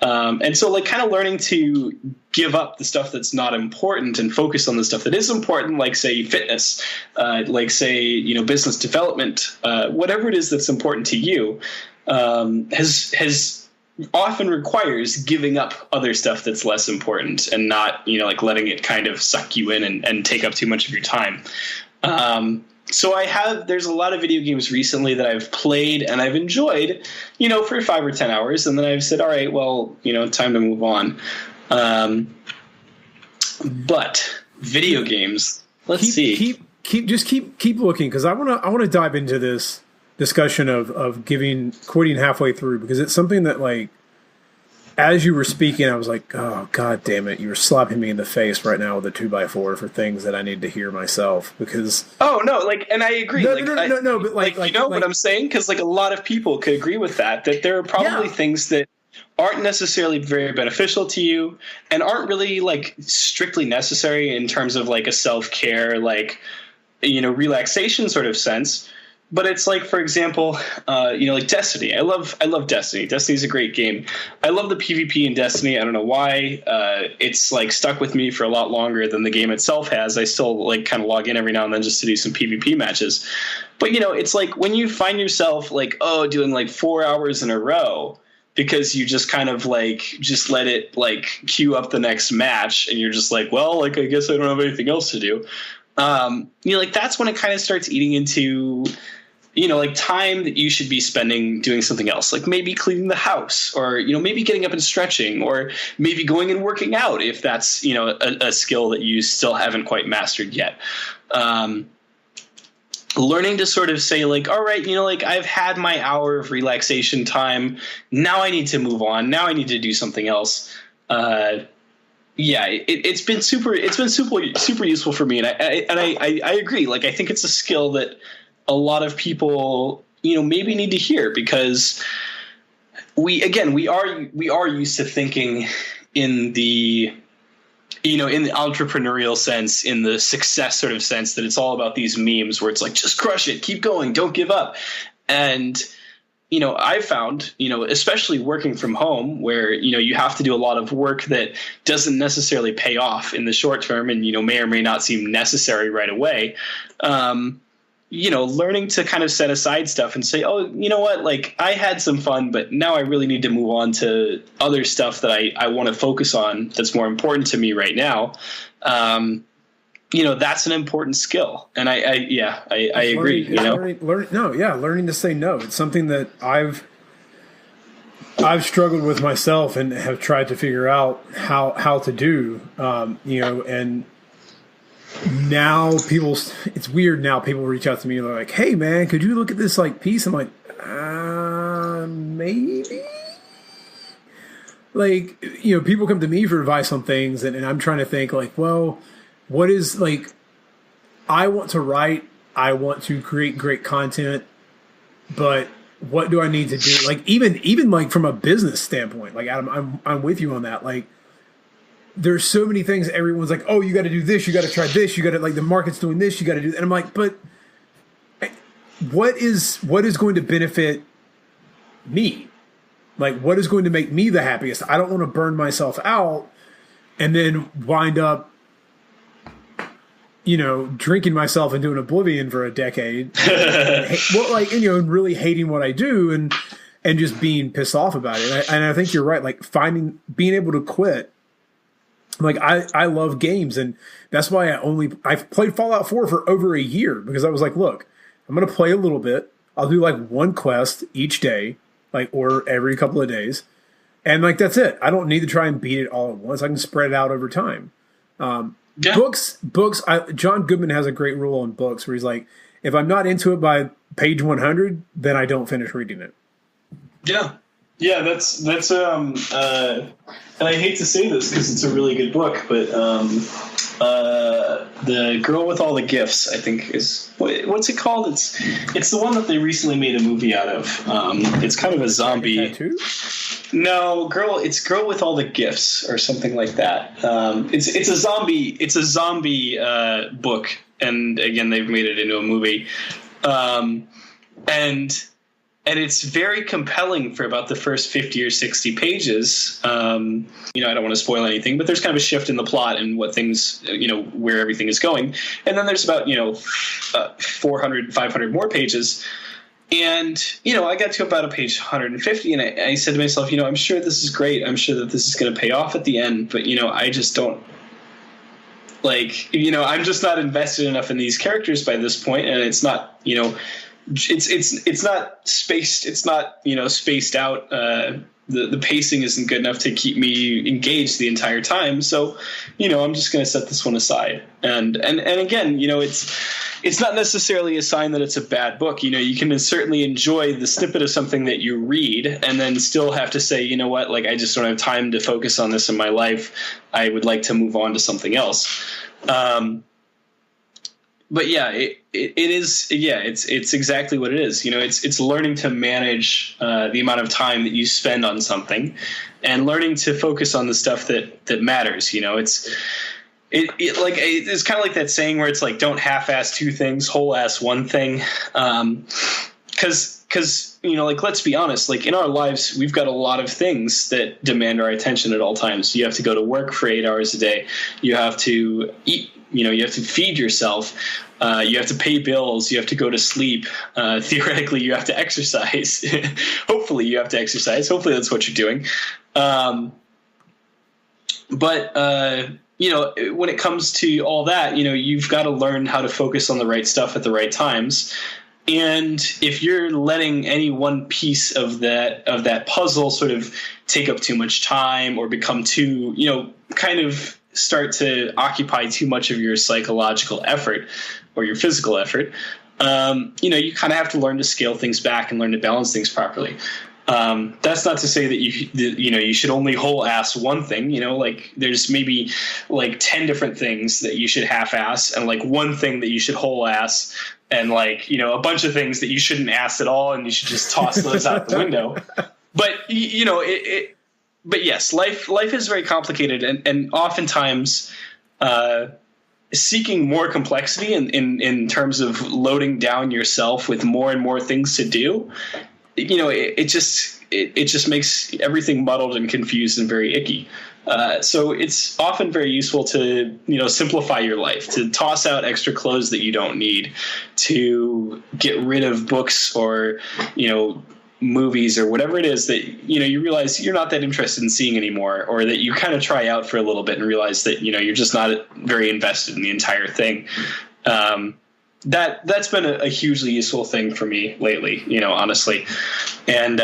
And so like kind of learning to give up the stuff that's not important and focus on the stuff that is important, like say fitness, like say, you know, business development, whatever it is that's important to you, has often requires giving up other stuff that's less important and not, you know, like letting it kind of suck you in and take up too much of your time. So there's a lot of video games recently that I've played and I've enjoyed, you know, for 5 or 10 hours. And then I've said, all right, well, you know, time to move on. But video games, let's see. Keep looking, because I want to dive into this discussion of quitting halfway through, because it's something that, like, as you were speaking, I was like, oh, God damn it, you're slapping me in the face right now with a 2x4 for things that I need to hear myself, because... Oh, no, like, and I agree. No, like, no, but like you know what I'm saying? Because, like, a lot of people could agree with that there are probably things that aren't necessarily very beneficial to you and aren't really, like, strictly necessary in terms of, like, a self-care, like, you know, relaxation sort of sense. But it's like, for example, you know, like Destiny. I love Destiny. Destiny's a great game. I love the PvP in Destiny. I don't know why. It's like stuck with me for a lot longer than the game itself has. I still like kind of log in every now and then just to do some PvP matches. But, you know, it's like when you find yourself like, oh, doing like 4 hours in a row because you just kind of like just let it like queue up the next match, and you're just like, well, like I guess I don't have anything else to do. You know, like that's when it kind of starts eating into, you know, like time that you should be spending doing something else, like maybe cleaning the house, or, you know, maybe getting up and stretching, or maybe going and working out if that's, you know, a skill that you still haven't quite mastered yet. Learning to sort of say like, all right, you know, like I've had my hour of relaxation time. Now I need to move on. Now I need to do something else. Yeah, it's been super useful for me. And I agree. Like, I think it's a skill that a lot of people, you know, maybe need to hear, because we are used to thinking in the, you know, in the entrepreneurial sense, in the success sort of sense, that it's all about these memes where it's like, just crush it, keep going, don't give up. And, you know, I've found, you know, especially working from home, where, you know, you have to do a lot of work that doesn't necessarily pay off in the short term and, you know, may or may not seem necessary right away. You know, learning to kind of set aside stuff and say, oh, you know what, like I had some fun, but now I really need to move on to other stuff that I want to focus on that's more important to me right now. You know, that's an important skill. And I agree, you know. Learning to say no. It's something that I've struggled with myself and have tried to figure out how to do, you know, and now it's weird now. People reach out to me and they're like, hey man, could you look at this like piece? I'm like, maybe. Like, you know, people come to me for advice on things, and I'm trying to think like, well, what is, like, I want to write, I want to create great content, but what do I need to do? Like, even like from a business standpoint, like Adam, I'm with you on that. Like, there's so many things. Everyone's like, oh, you got to do this, you got to try this, you got to, like, the market's doing this, you got to do that. And I'm like, but what is going to benefit me? Like, what is going to make me the happiest? I don't want to burn myself out and then wind up drinking myself into an oblivion for a decade, and really hating what I do and just being pissed off about it. And I think you're right. Like being able to quit. Like I love games, and that's why I've played Fallout 4 for over a year, because I was like, look, I'm going to play a little bit. I'll do like one quest each day, or every couple of days. And that's it. I don't need to try and beat it all at once. I can spread it out over time. Books. John Goodman has a great rule on books where he's like, if I'm not into it by page 100, then I don't finish reading it. Yeah. Yeah, that's and I hate to say this because it's a really good book, but The Girl with All the Gifts, I think, is what's it called? It's the one that they recently made a movie out of. It's kind of a zombie. Tattoo? No, it's Girl with All the Gifts or something like that. It's a zombie book, and again they've made it into a movie, and it's very compelling for about the first 50 or 60 pages. I don't want to spoil anything, but there's kind of a shift in the plot and what things, where everything is going. And then there's about, 400, 500 more pages. And, I got to about page 150 and I said to myself, I'm sure this is great. I'm sure that this is going to pay off at the end. But, I just don't I'm just not invested enough in these characters by this point. And it's not, it's not spaced. It's not, spaced out. The pacing isn't good enough to keep me engaged the entire time. So, I'm just going to set this one aside. And again, it's not necessarily a sign that it's a bad book. You can certainly enjoy the snippet of something that you read and then still have to say, I just don't have time to focus on this in my life. I would like to move on to something else. But yeah, it is. Yeah, it's exactly what it is. It's learning to manage the amount of time that you spend on something, and learning to focus on the stuff that matters. It's kind of like that saying where it's like, don't half-ass two things, whole-ass one thing. Because let's be honest, in our lives, we've got a lot of things that demand our attention at all times. You have to go to work for 8 hours a day. You have to eat. You have to feed yourself. You have to pay bills. You have to go to sleep. Theoretically, you have to exercise. Hopefully, you have to exercise. Hopefully, that's what you're doing. But when it comes to all that, you've got to learn how to focus on the right stuff at the right times. And if you're letting any one piece of that puzzle sort of take up too much time or become too, kind of start to occupy too much of your psychological effort or your physical effort, you kind of have to learn to scale things back and learn to balance things properly. That's not to say that you should only whole ass one thing, there's maybe 10 different things that you should half ass and one thing that you should whole ass and a bunch of things that you shouldn't ass at all. And you should just toss those out the window. But but yes, life is very complicated, and oftentimes seeking more complexity in terms of loading down yourself with more and more things to do, it just makes everything muddled and confused and very icky. So it's often very useful to simplify your life, to toss out extra clothes that you don't need, to get rid of books or movies or whatever it is that you realize you're not that interested in seeing anymore, or that you kind of try out for a little bit and realize that you're just not very invested in the entire thing. That's been a hugely useful thing for me lately, honestly. And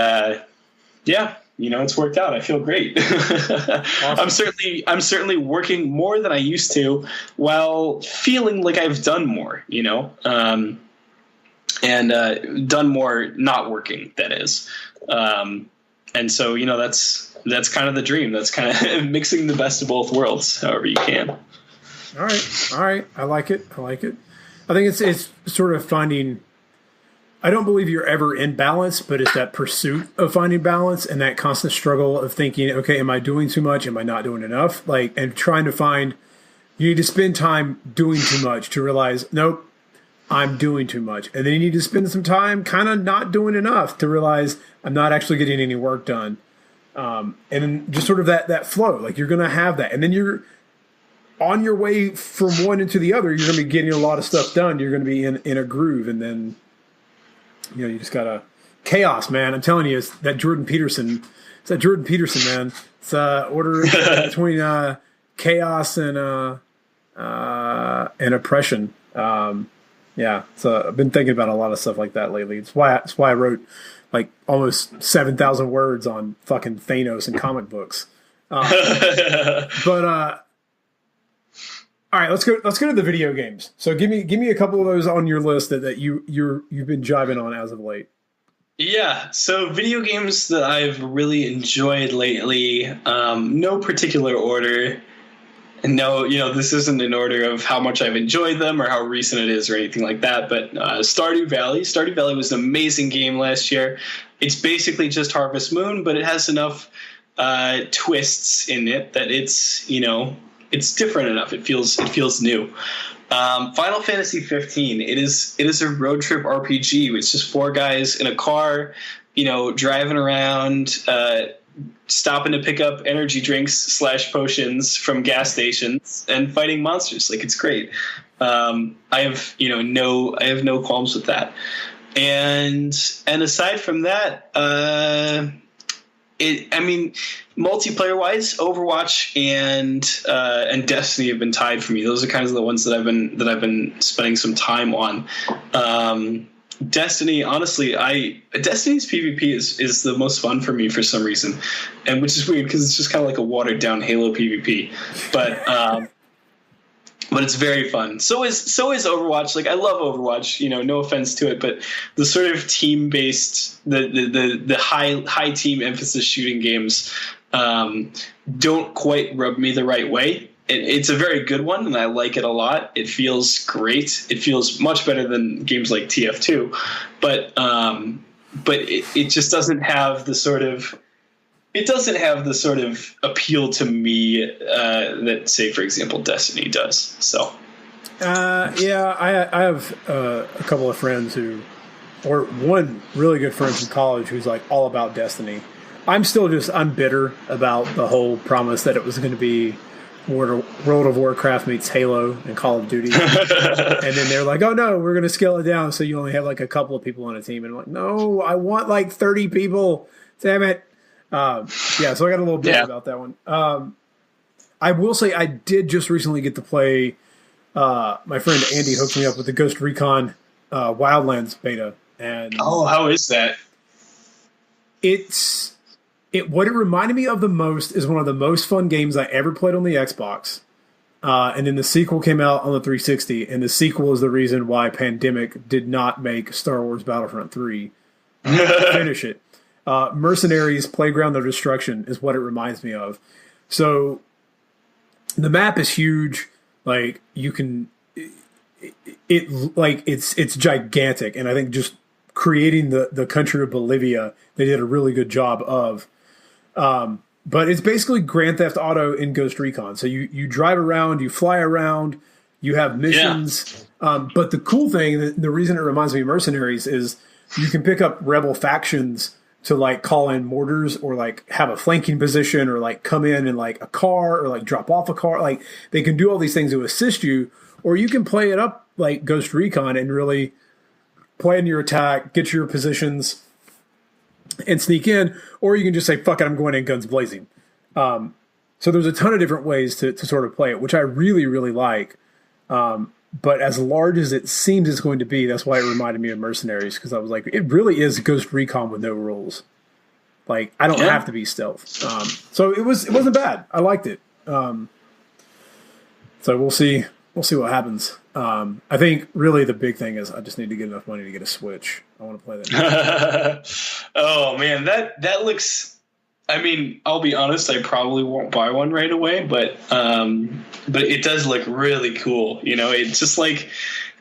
it's worked out. I feel great. Awesome. I'm certainly working more than I used to, while feeling like I've done more, and done more not working, that is. And so, that's kind of the dream. That's kind of mixing the best of both worlds, however you can. All right. I like it. I think it's sort of finding, I don't believe you're ever in balance, but it's that pursuit of finding balance and that constant struggle of thinking, okay, am I doing too much? Am I not doing enough? And trying to find, you need to spend time doing too much to realize, nope, I'm doing too much. And then you need to spend some time kind of not doing enough to realize I'm not actually getting any work done. And then just sort of that flow, you're going to have that. And then on your way from one into the other, you're going to be getting a lot of stuff done. You're going to be in a groove, and then you just gotta chaos, man. I'm telling you, it's that Jordan Peterson. It's that Jordan Peterson, man. It's order between chaos and oppression. Yeah, so I've been thinking about a lot of stuff like that lately. It's why I wrote like almost 7,000 words on fucking Thanos and comic books. But all right, let's go to the video games. So give me a couple of those on your list that you've been jiving on as of late. Yeah, so video games that I've really enjoyed lately, no particular order. And no, this isn't in order of how much I've enjoyed them or how recent it is or anything like that. But Stardew Valley. Stardew Valley was an amazing game last year. It's basically just Harvest Moon, but it has enough twists in it that it's different enough. It feels new. Final Fantasy 15. It is a road trip RPG. It's just 4 guys in a car, driving around, stopping to pick up energy drinks / potions from gas stations and fighting monsters. Like, it's great. I have no qualms with that. And aside from that, multiplayer wise, Overwatch and Destiny have been tied for me. Those are kind of the ones that I've been spending some time on. Destiny, honestly, Destiny's PvP is the most fun for me for some reason, and which is weird because it's just kind of like a watered down Halo PvP, but it's very fun. So is Overwatch. Like, I love Overwatch. No offense to it, but the sort of team based, the high team emphasis shooting games don't quite rub me the right way. It's a very good one, and I like it a lot. It feels great. It feels much better than games like TF2, but it just doesn't have the sort of appeal to me that, say, for example, Destiny does. So, yeah, I have a couple of friends or one really good friend from college who's like all about Destiny. I'm bitter about the whole promise that it was going to be World of Warcraft meets Halo and Call of Duty. And then they're like, oh no, we're going to scale it down so you only have like a couple of people on a team. And I'm like, no, I want like 30 people. Damn it. So I got a little bit about that one. I will say I did just recently get to play, my friend Andy hooked me up with the Ghost Recon Wildlands beta. And how is that? What it reminded me of the most is one of the most fun games I ever played on the Xbox. And then the sequel came out on the 360, and the sequel is the reason why Pandemic did not make Star Wars Battlefront 3 finish it. Mercenaries Playground of Destruction is what it reminds me of. So the map is huge. Like, you can it's gigantic, and I think just creating the country of Bolivia, they did a really good job of. But it's basically Grand Theft Auto in Ghost Recon. So you drive around, you fly around, you have missions. Yeah. But the cool thing, the reason it reminds me of Mercenaries is you can pick up rebel factions to like call in mortars or like have a flanking position or like come in like a car or like drop off a car. Like, they can do all these things to assist you, or you can play it up like Ghost Recon and really plan your attack, get your positions, and sneak in, or you can just say, fuck it, I'm going in guns blazing. So there's a ton of different ways to sort of play it, which I really, really like. But as large as it seems it's going to be, that's why it reminded me of Mercenaries, because I was like, it really is Ghost Recon with no rules. Like, I don't have to be stealth. So it wasn't bad. I liked it. So we'll see what happens. I think really the big thing is I just need to get enough money to get a Switch. I want to play that. Oh man, that looks. I mean, I'll be honest, I probably won't buy one right away, but it does look really cool. It's just like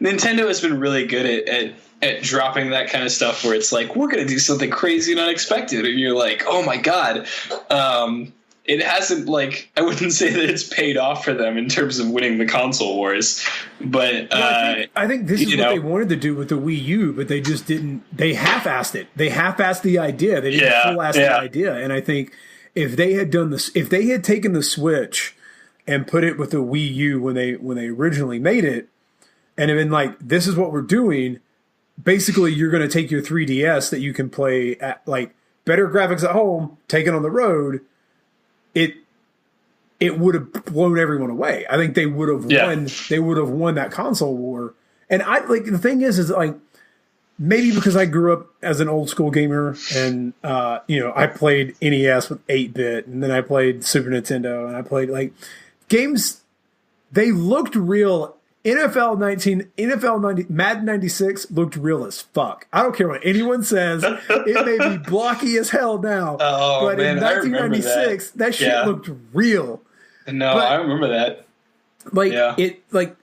Nintendo has been really good at dropping that kind of stuff where it's like, we're going to do something crazy and unexpected, and you're like, oh my god. It hasn't, like, I wouldn't say that it's paid off for them in terms of winning the console wars, but I think this is what they wanted to do with the Wii U, but they just didn't. They half-assed it. They half-assed the idea. They didn't full-ass the idea. And I think if they had done this, if they had taken the Switch and put it with the Wii U when they originally made it, and have been like, this is what we're doing. Basically, you're going to take your 3DS that you can play at like better graphics at home, take it on the road. It would have blown everyone away. I think they would have won. They would have won that console war. And I like the thing is like maybe because I grew up as an old school gamer and I played NES with 8-bit and then I played Super Nintendo and I played like games. They looked real. NFL 90, Madden 96 looked real as fuck. I don't care what anyone says. It may be blocky as hell now. Oh, but man, in 1996, that shit looked real. No, but, I remember that. Like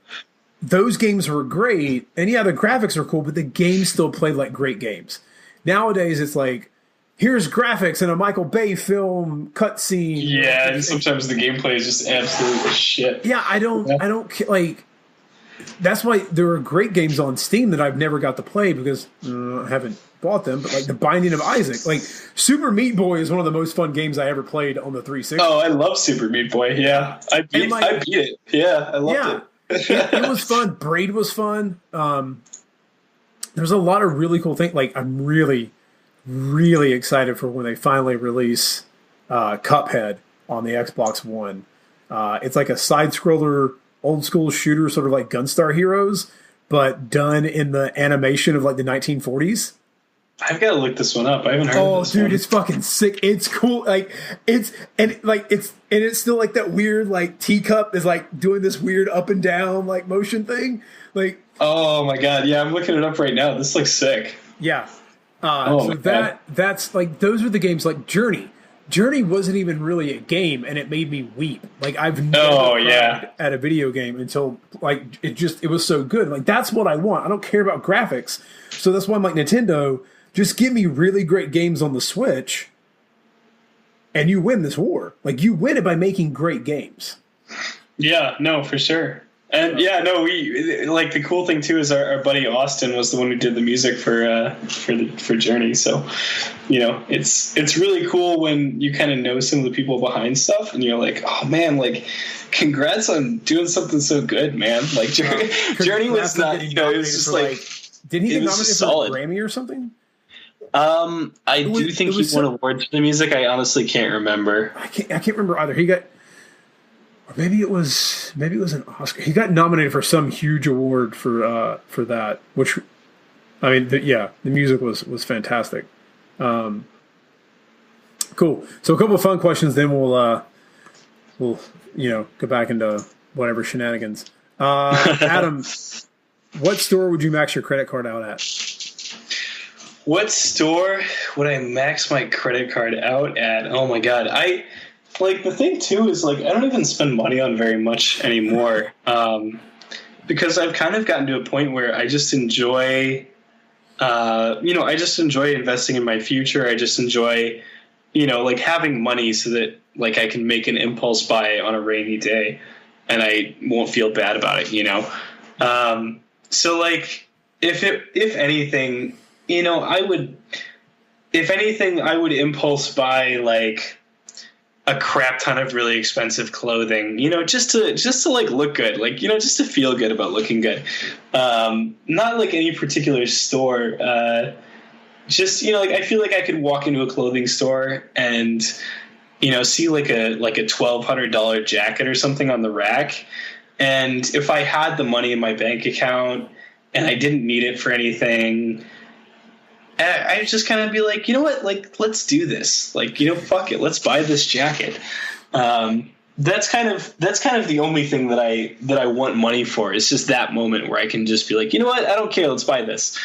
those games were great, and the graphics are cool, but the games still played like great games. Nowadays, it's like here's graphics in a Michael Bay film cutscene. Yeah, and sometimes the gameplay is just absolute shit. Yeah, I don't like. That's why there are great games on Steam that I've never got to play because I haven't bought them. But like The Binding of Isaac, like Super Meat Boy is one of the most fun games I ever played on the 360. Oh, I love Super Meat Boy. Yeah, I beat it. Yeah, I loved it. It was fun. Braid was fun. There's a lot of really cool things. Like I'm really, really excited for when they finally release Cuphead on the Xbox One. It's like a side scroller. Old school shooter, sort of like Gunstar Heroes, but done in the animation of like the 1940s. I've got to look this one up. I haven't heard of this dude, one. it's fucking sick. It's cool. Like it's still like that weird like teacup is like doing this weird up and down like motion thing. Like oh my god, yeah, I'm looking it up right now. This looks sick. Yeah. That's like those are the games like Journey. Journey wasn't even really a game, and it made me weep. Like I've never cried at a video game until like it was so good. Like that's what I want. I don't care about graphics, so that's why I'm like Nintendo. Just give me really great games on the Switch, and you win this war. Like you win it by making great games. Yeah, no, for sure. And we like the cool thing too is our buddy Austin was the one who did the music for Journey. So, it's really cool when you kind of know some of the people behind stuff, and you're like, oh man, like, congrats on doing something so good, man. Like Journey was not, it was just like, didn't he get nominated for a Grammy or something? I do think he won awards for the music. I honestly can't remember. I can't remember either. He got. Or maybe it was an Oscar. He got nominated for some huge award for that. Which, I mean, the music was fantastic. Cool. So a couple of fun questions, then we'll go back into whatever shenanigans. Adam, what store would you max your credit card out at? What store would I max my credit card out at? Oh my god, Like, the thing, too, is, like, I don't even spend money on very much anymore because I've kind of gotten to a point where I just enjoy, I just enjoy investing in my future. I just enjoy, like, having money so that, like, I can make an impulse buy on a rainy day and I won't feel bad about it, So, like, if anything, I would impulse buy, like, a crap ton of really expensive clothing, just to like look good, like, just to feel good about looking good. Not like any particular store. Just, like, I feel like I could walk into a clothing store and, see like a $1,200 jacket or something on the rack. And if I had the money in my bank account and I didn't need it for anything, I just kind of be like, you know what, like, let's do this. Like, fuck it, let's buy this jacket. That's kind of the only thing that I want money for. It's just that moment where I can just be like, you know what, I don't care, let's buy this.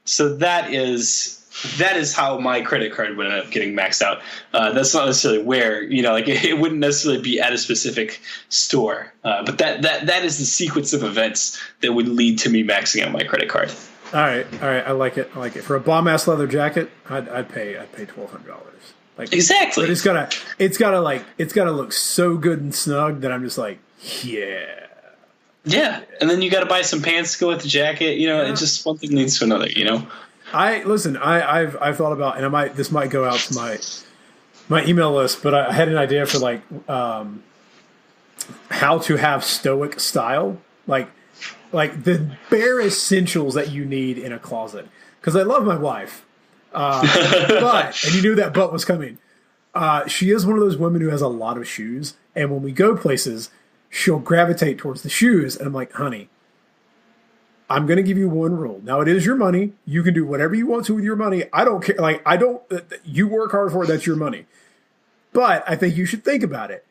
So that is how my credit card would end up getting maxed out. That's not necessarily where, like, it wouldn't necessarily be at a specific store. But that is the sequence of events that would lead to me maxing out my credit card. All right. I like it. For a bomb ass leather jacket, I'd pay $1,200. Like exactly. But it's gotta look so good and snug that I'm just like, yeah. Yeah, and then you got to buy some pants to go with the jacket. It just one thing leads to another. I've thought about, and this might go out to my email list, but I had an idea for like how to have stoic style, like the bare essentials that you need in a closet. Because I love my wife, but and you knew that but was coming. She is one of those women who has a lot of shoes, and when we go places, she'll gravitate towards the shoes, and I'm like, honey, I'm going to give you one rule. Now, it is your money. You can do whatever you want to with your money. I don't care. Like, you work hard for it. That's your money. But I think you should think about it.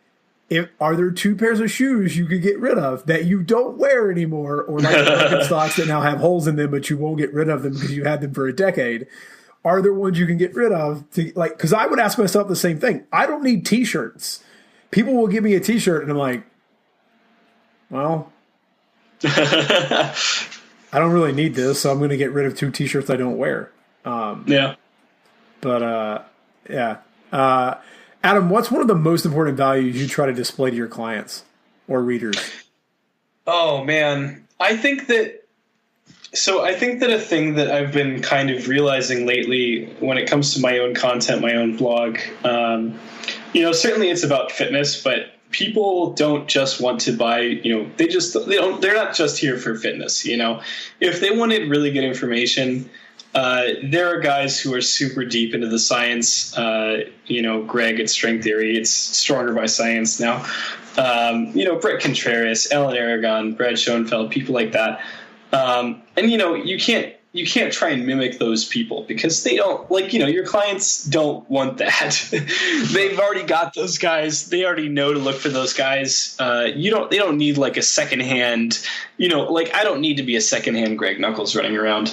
Are there 2 pairs of shoes you could get rid of that you don't wear anymore, or like Birkenstocks that now have holes in them, but you won't get rid of them because you had them for a decade? Are there ones you can get rid of? Because I would ask myself the same thing. I don't need T-shirts. People will give me a T-shirt, and I'm like, well, I don't really need this, so I'm going to get rid of 2 T-shirts I don't wear. Yeah. But, yeah. Adam, what's one of the most important values you try to display to your clients or readers? Oh, man. I think that a thing that I've been kind of realizing lately when it comes to my own content, my own blog, certainly it's about fitness, but people don't just want to buy, they're not just here for fitness. If they wanted really good information, there are guys who are super deep into the science. Greg at Strength Theory, it's Stronger by Science now. Brett Contreras, Ellen Aragon, Brad Schoenfeld, people like that. You can't try and mimic those people because they don't your clients don't want that. They've already got those guys. They already know to look for those guys. They don't need like a secondhand, I don't need to be a secondhand Greg Knuckles running around.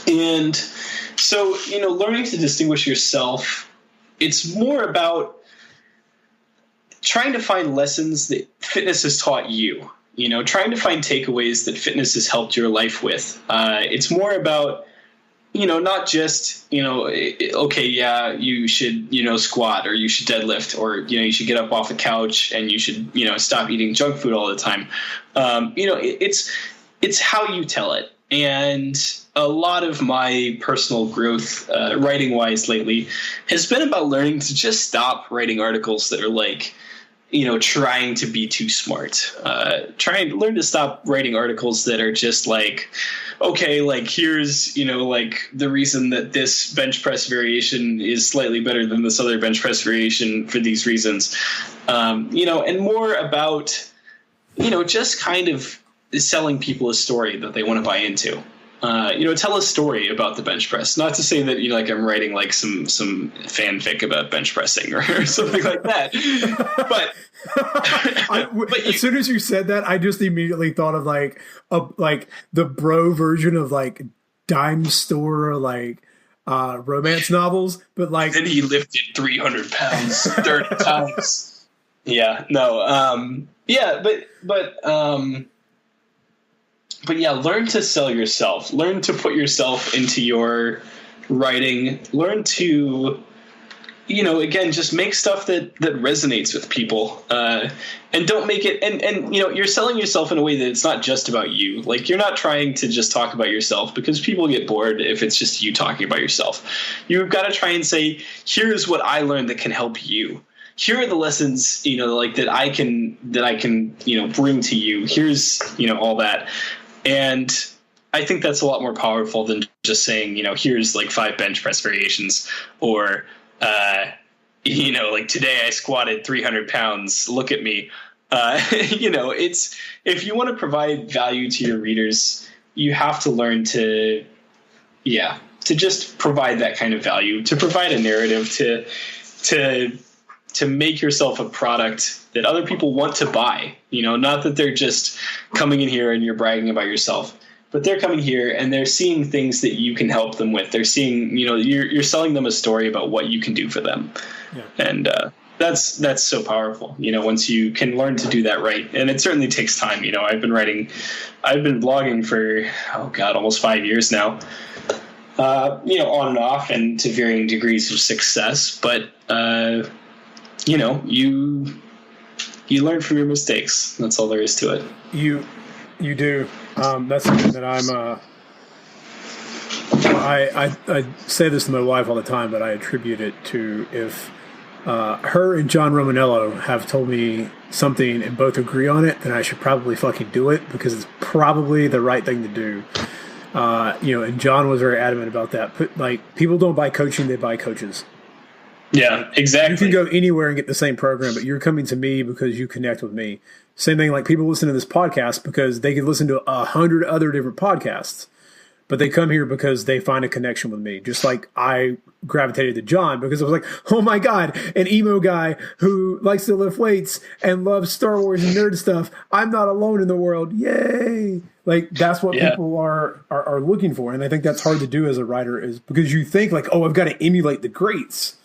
And so, learning to distinguish yourself, it's more about trying to find lessons that fitness has taught you. Trying to find takeaways that fitness has helped your life with. It's more about, not just, okay, yeah, you should, squat, or you should deadlift, or, you should get up off the couch and you should, stop eating junk food all the time. It's how you tell it. And a lot of my personal growth, writing-wise lately, has been about learning to just stop writing articles that are like, trying to be too smart. Trying to learn to stop writing articles that are just like, okay, like here's, the reason that this bench press variation is slightly better than this other bench press variation for these reasons. And more about, just kind of selling people a story that they want to buy into. Tell a story about the bench press. Not to say that I'm writing like some fanfic about bench pressing or something like that. But as soon as you said that, I just immediately thought of like the bro version of like dime store romance novels. But like, then he lifted 300 pounds 30 times. Yeah. No. Yeah. But yeah, learn to sell yourself. Learn to put yourself into your writing. Learn to, again, just make stuff that resonates with people. And don't make it, and you're selling yourself in a way that it's not just about you. Like, you're not trying to just talk about yourself, because people get bored if it's just you talking about yourself. You've got to try and say, here's what I learned that can help you. Here are the lessons, that I can bring to you. Here's, all that. And I think that's a lot more powerful than just saying, here's like 5 bench press variations, or, like today I squatted 300 pounds. Look at me. It's, if you want to provide value to your readers, you have to learn to just provide that kind of value, to provide a narrative, to make yourself a product that other people want to buy. Not that they're just coming in here and you're bragging about yourself, but they're coming here and they're seeing things that you can help them with. They're seeing, you're selling them a story about what you can do for them. Yeah. And that's so powerful, once you can learn to do that right. And it certainly takes time. I've been blogging for, almost 5 years now, on and off and to varying degrees of success. But, you learn from your mistakes. That's all there is to it. You do. That's something that I say this to my wife all the time, but I attribute it to if her and John Romanello have told me something and both agree on it, then I should probably fucking do it because it's probably the right thing to do. And John was very adamant about that. People don't buy coaching, they buy coaches. Yeah, exactly. You can go anywhere and get the same program, but you're coming to me because you connect with me. Same thing, like people listen to this podcast because they could listen to 100 other different podcasts, but they come here because they find a connection with me. Just like I gravitated to John because I was like, oh my God, an emo guy who likes to lift weights and loves Star Wars and nerd stuff. I'm not alone in the world. Yay. Like that's what people are looking for. And I think that's hard to do as a writer is because you think like, oh, I've got to emulate the greats.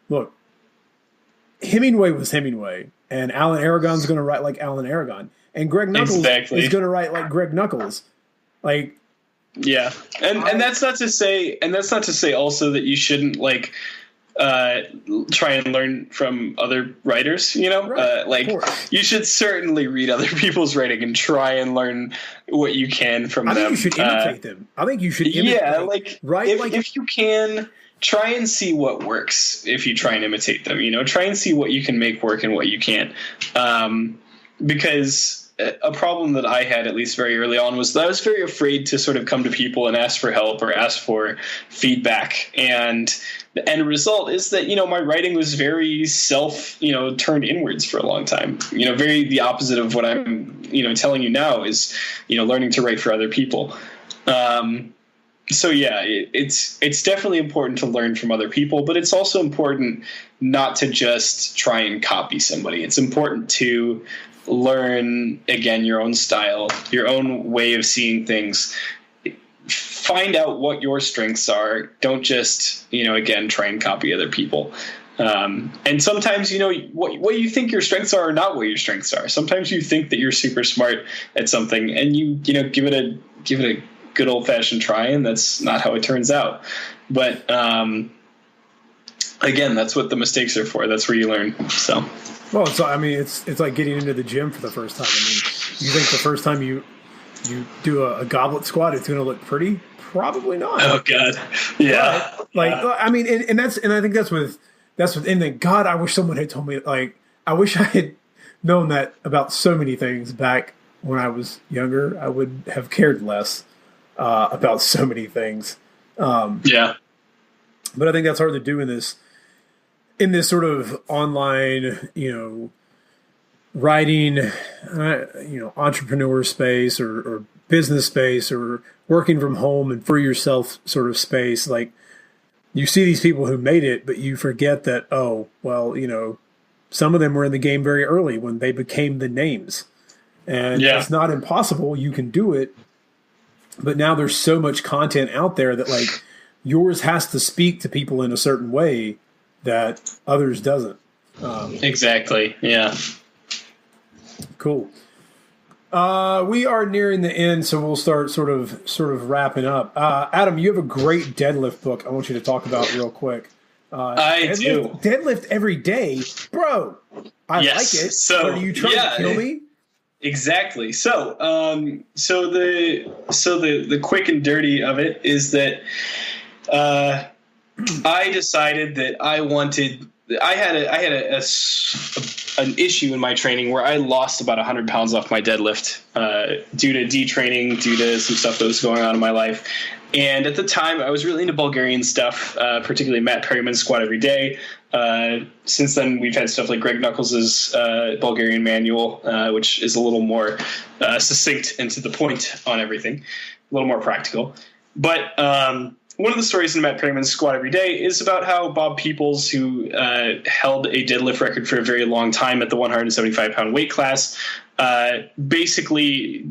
Look, Hemingway was Hemingway, and Alan Aragon's going to write like Alan Aragon, and Greg Knuckles is going to write like Greg Knuckles. Like, yeah, and that's not to say also that you shouldn't like try and learn from other writers. Right, you should certainly read other people's writing and try and learn what you can from them. I think you should imitate them. I think you should imitate. If you can. Try and see what works if you try and imitate them. Try and see what you can make work and what you can't. Because a problem that I had, at least very early on, was that I was very afraid to sort of come to people and ask for help or ask for feedback. And the end result is that, my writing was very turned inwards for a long time. Very the opposite of what I'm, telling you now is, learning to write for other people. So yeah, it's definitely important to learn from other people, but it's also important not to just try and copy somebody. It's important to learn, again, your own style, your own way of seeing things. Find out what your strengths are. Don't just, again, try and copy other people. And sometimes, what you think your strengths are not what your strengths are. Sometimes you think that you're super smart at something and you give it a good old-fashioned try, and that's not how it turns out. But again, that's what the mistakes are for. That's where you learn. So, well, it's like getting into the gym for the first time. I mean, you think the first time you do a goblet squat, it's going to look pretty? Probably not. Oh God, yeah. I think that's with anything. God, I wish someone had told me. Like, I wish I had known that about so many things back when I was younger. I would have cared less. About so many things. But I think that's hard to do in this sort of online, writing, entrepreneur space or business space or working from home and for yourself sort of space. Like you see these people who made it, but you forget that, some of them were in the game very early when they became the names. And it's not impossible. You can do it. But now there's so much content out there that like yours has to speak to people in a certain way that others doesn't. Exactly. Yeah. Cool. We are nearing the end, so we'll start sort of wrapping up. Adam, you have a great deadlift book I want you to talk about real quick. I do. Deadlift every day, bro. I like it. So are you trying to kill me? Exactly. So the quick and dirty of it is that I decided that I had an issue in my training where I lost about 100 pounds off my deadlift due to detraining, due to some stuff that was going on in my life. And at the time, I was really into Bulgarian stuff, particularly Matt Perryman's Squat Every Day. Since then, we've had stuff like Greg Knuckles' Bulgarian Manual, which is a little more succinct and to the point on everything, a little more practical. But one of the stories in Matt Perryman's Squat Every Day is about how Bob Peoples, who held a deadlift record for a very long time at the 175-pound weight class, basically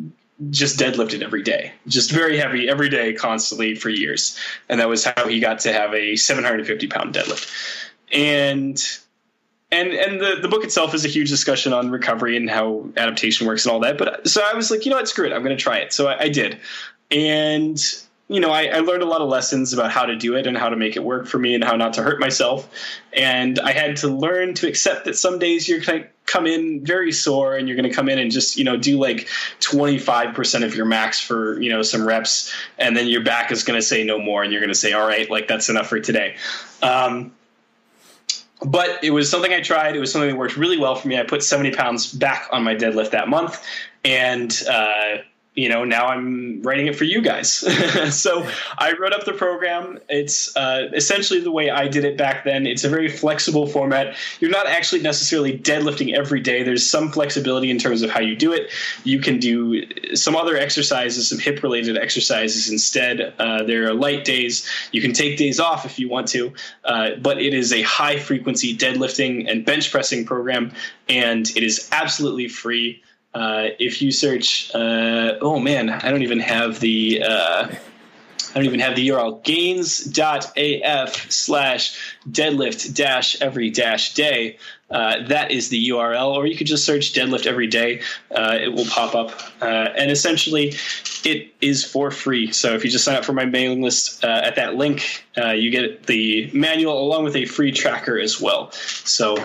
just deadlifted every day, just very heavy every day, constantly for years. And that was how he got to have a 750-pound deadlift. And the book itself is a huge discussion on recovery and how adaptation works and all that. But so I was like, screw it. I'm going to try it. So I did. And, I learned a lot of lessons about how to do it and how to make it work for me and how not to hurt myself. And I had to learn to accept that some days you're going to come in very sore and you're going to come in and just, do like 25% of your max for, some reps. And then your back is going to say no more. And you're going to say, all right, like that's enough for today. But it was something I tried. It was something that worked really well for me. I put 70 pounds back on my deadlift that month. And, now I'm writing it for you guys. So I wrote up the program. It's essentially the way I did it back then. It's a very flexible format. You're not actually necessarily deadlifting every day. There's some flexibility in terms of how you do it. You can do some other exercises, some hip-related exercises instead. There are light days. You can take days off if you want to. But it is a high-frequency deadlifting and bench pressing program, and it is absolutely free. If you search, I don't even have the URL, gains.af/deadlift-every-day. That is the URL, or you could just search deadlift every day. It will pop up. And essentially, it is for free. So if you just sign up for my mailing list at that link, you get the manual along with a free tracker as well. So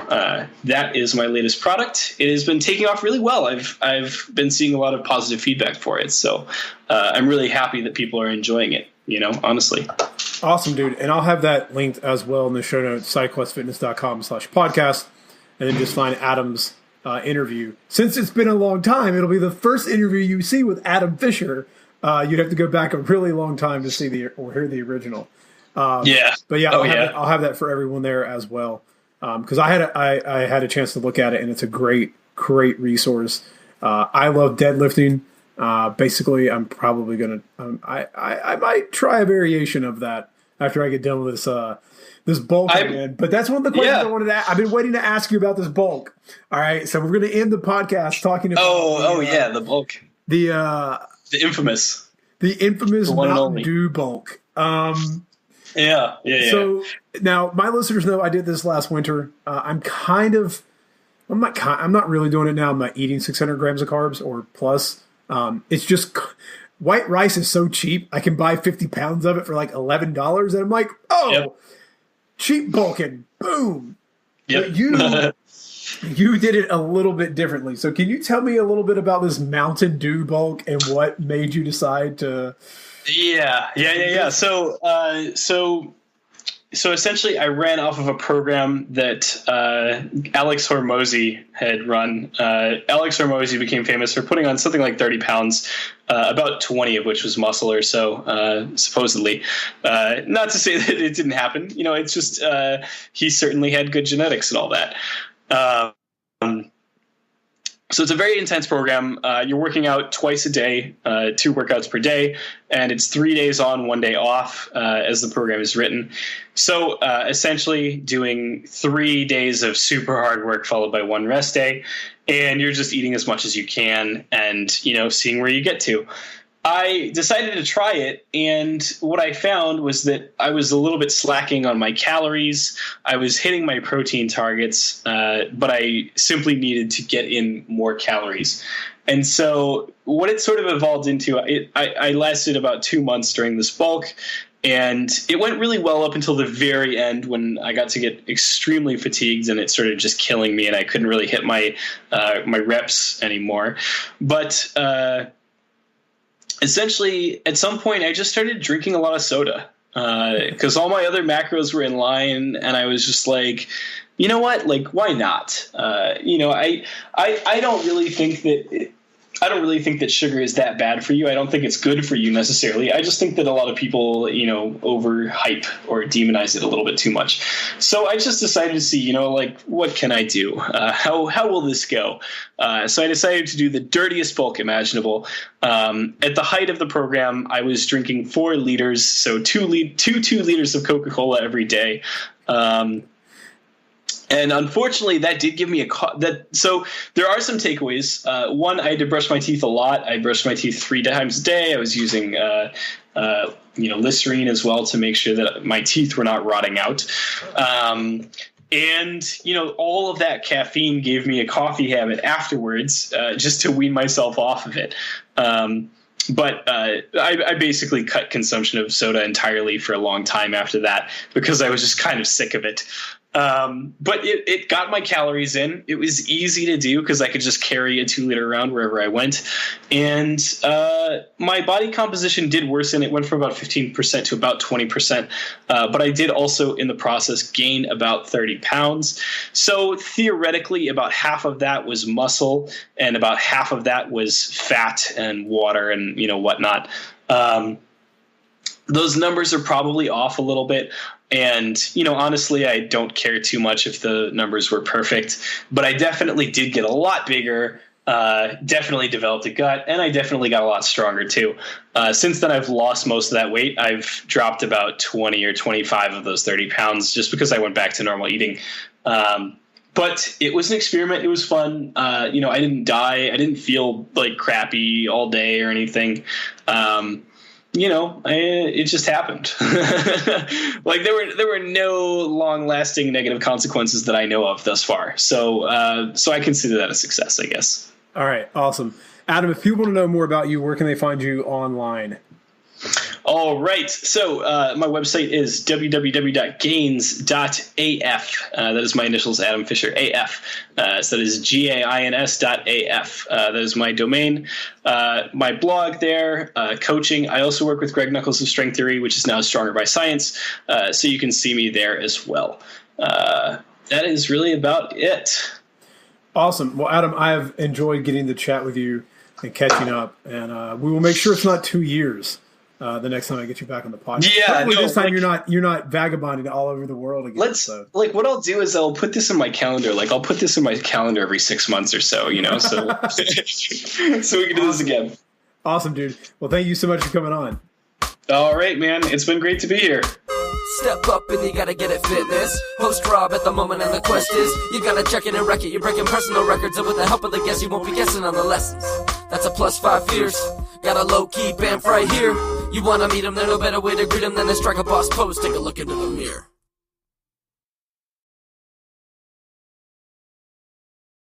that is my latest product. It has been taking off really well. I've been seeing a lot of positive feedback for it. So I'm really happy that people are enjoying it, honestly. Awesome, dude. And I'll have that linked as well in the show notes, sidequestfitness.com/podcast. And then just find Adam's interview. Since it's been a long time, it'll be the first interview you see with Adam Fisher. You'd have to go back a really long time to see or hear the original. But yeah, I'll have that for everyone there as well. Because I had a chance to look at it, and it's a great resource. I love deadlifting. Basically, I'm probably gonna I might try a variation of that after I get done with this bulk again. But that's one of the questions I wanted to ask. I've been waiting to ask you about this bulk. All right, so we're going to end the podcast talking about the bulk. The infamous Mountain Dew bulk. Yeah. So now my listeners know I did this last winter. I'm not really doing it now. I'm not eating 600 grams of carbs or plus. It's just white rice is so cheap. I can buy 50 pounds of it for like $11. And I'm like, cheap bulking, boom. Yep. But you did it a little bit differently. So can you tell me a little bit about this Mountain Dew bulk and what made you decide to? Yeah. So essentially, I ran off of a program that Alex Hormozy had run. Alex Hormozy became famous for putting on something like 30 pounds, about 20 of which was muscle or so, supposedly. Not to say that it didn't happen. It's just he certainly had good genetics and all that. So it's a very intense program. You're working out twice a day, 2 workouts per day, and it's 3 days on, 1 day off, as the program is written. So essentially doing 3 days of super hard work followed by 1 rest day, and you're just eating as much as you can and, seeing where you get to. I decided to try it, and what I found was that I was a little bit slacking on my calories. I was hitting my protein targets, but I simply needed to get in more calories. And so what it sort of evolved into, I lasted about 2 months during this bulk, and it went really well up until the very end when I got to get extremely fatigued and it started just killing me and I couldn't really hit my reps anymore. But essentially, at some point, I just started drinking a lot of soda because all my other macros were in line, and I was just like, you know what? Like, why not? I don't really think that I don't really think that sugar is that bad for you. I don't think it's good for you necessarily. I just think that a lot of people, overhype or demonize it a little bit too much. So I just decided to see, what can I do? How will this go? So I decided to do the dirtiest bulk imaginable. At the height of the program, I was drinking 4 liters, so 2 liters of Coca-Cola every day. And unfortunately, that did give me so there are some takeaways. One, I had to brush my teeth a lot. I brushed my teeth 3 times a day. I was using, Listerine as well to make sure that my teeth were not rotting out. And all of that caffeine gave me a coffee habit afterwards, just to wean myself off of it. But I basically cut consumption of soda entirely for a long time after that because I was just kind of sick of it. But it got my calories in. It was easy to do because I could just carry a 2-liter around wherever I went. And my body composition did worsen. It went from about 15% to about 20%. But I did also, in the process, gain about 30 pounds. So theoretically, about half of that was muscle and about half of that was fat and water and, whatnot. Those numbers are probably off a little bit. And, honestly, I don't care too much if the numbers were perfect, but I definitely did get a lot bigger, definitely developed a gut, and I definitely got a lot stronger too. Since then, I've lost most of that weight. I've dropped about 20 or 25 of those 30 pounds just because I went back to normal eating. But it was an experiment. It was fun. I didn't die. I didn't feel like crappy all day or anything. It just happened. Like there were no long-lasting negative consequences that I know of thus far. So I consider that a success, I guess. All right, awesome, Adam. If people want to know more about you, where can they find you online? All right. So my website is www.gains.af. That is my initials, Adam Fisher, AF. So that is GAINS.AF. That is my domain. My blog there, coaching. I also work with Greg Nuckols of Strength Theory, which is now Stronger by Science. So you can see me there as well. That is really about it. Awesome. Well, Adam, I have enjoyed getting to chat with you and catching up. And we will make sure it's not 2 years. The next time I get you back on the podcast. Yeah, this time you're not vagabonding all over the world again. What I'll do is I'll put this in my calendar. Like I'll put this in my calendar every 6 months or so, so so we can do this again. Awesome, dude. Well, thank you so much for coming on. All right, man. It's been great to be here. Step up and you gotta get it fitness. Host Rob at the moment and the quest is you gotta check it and wreck it. You're breaking personal records and with the help of the guests you won't be guessing on the lessons. That's a +5 fierce. Got a low-key bamf right here. You wanna meet him, there's no better way to greet him than to strike a boss pose. Take a look into the mirror.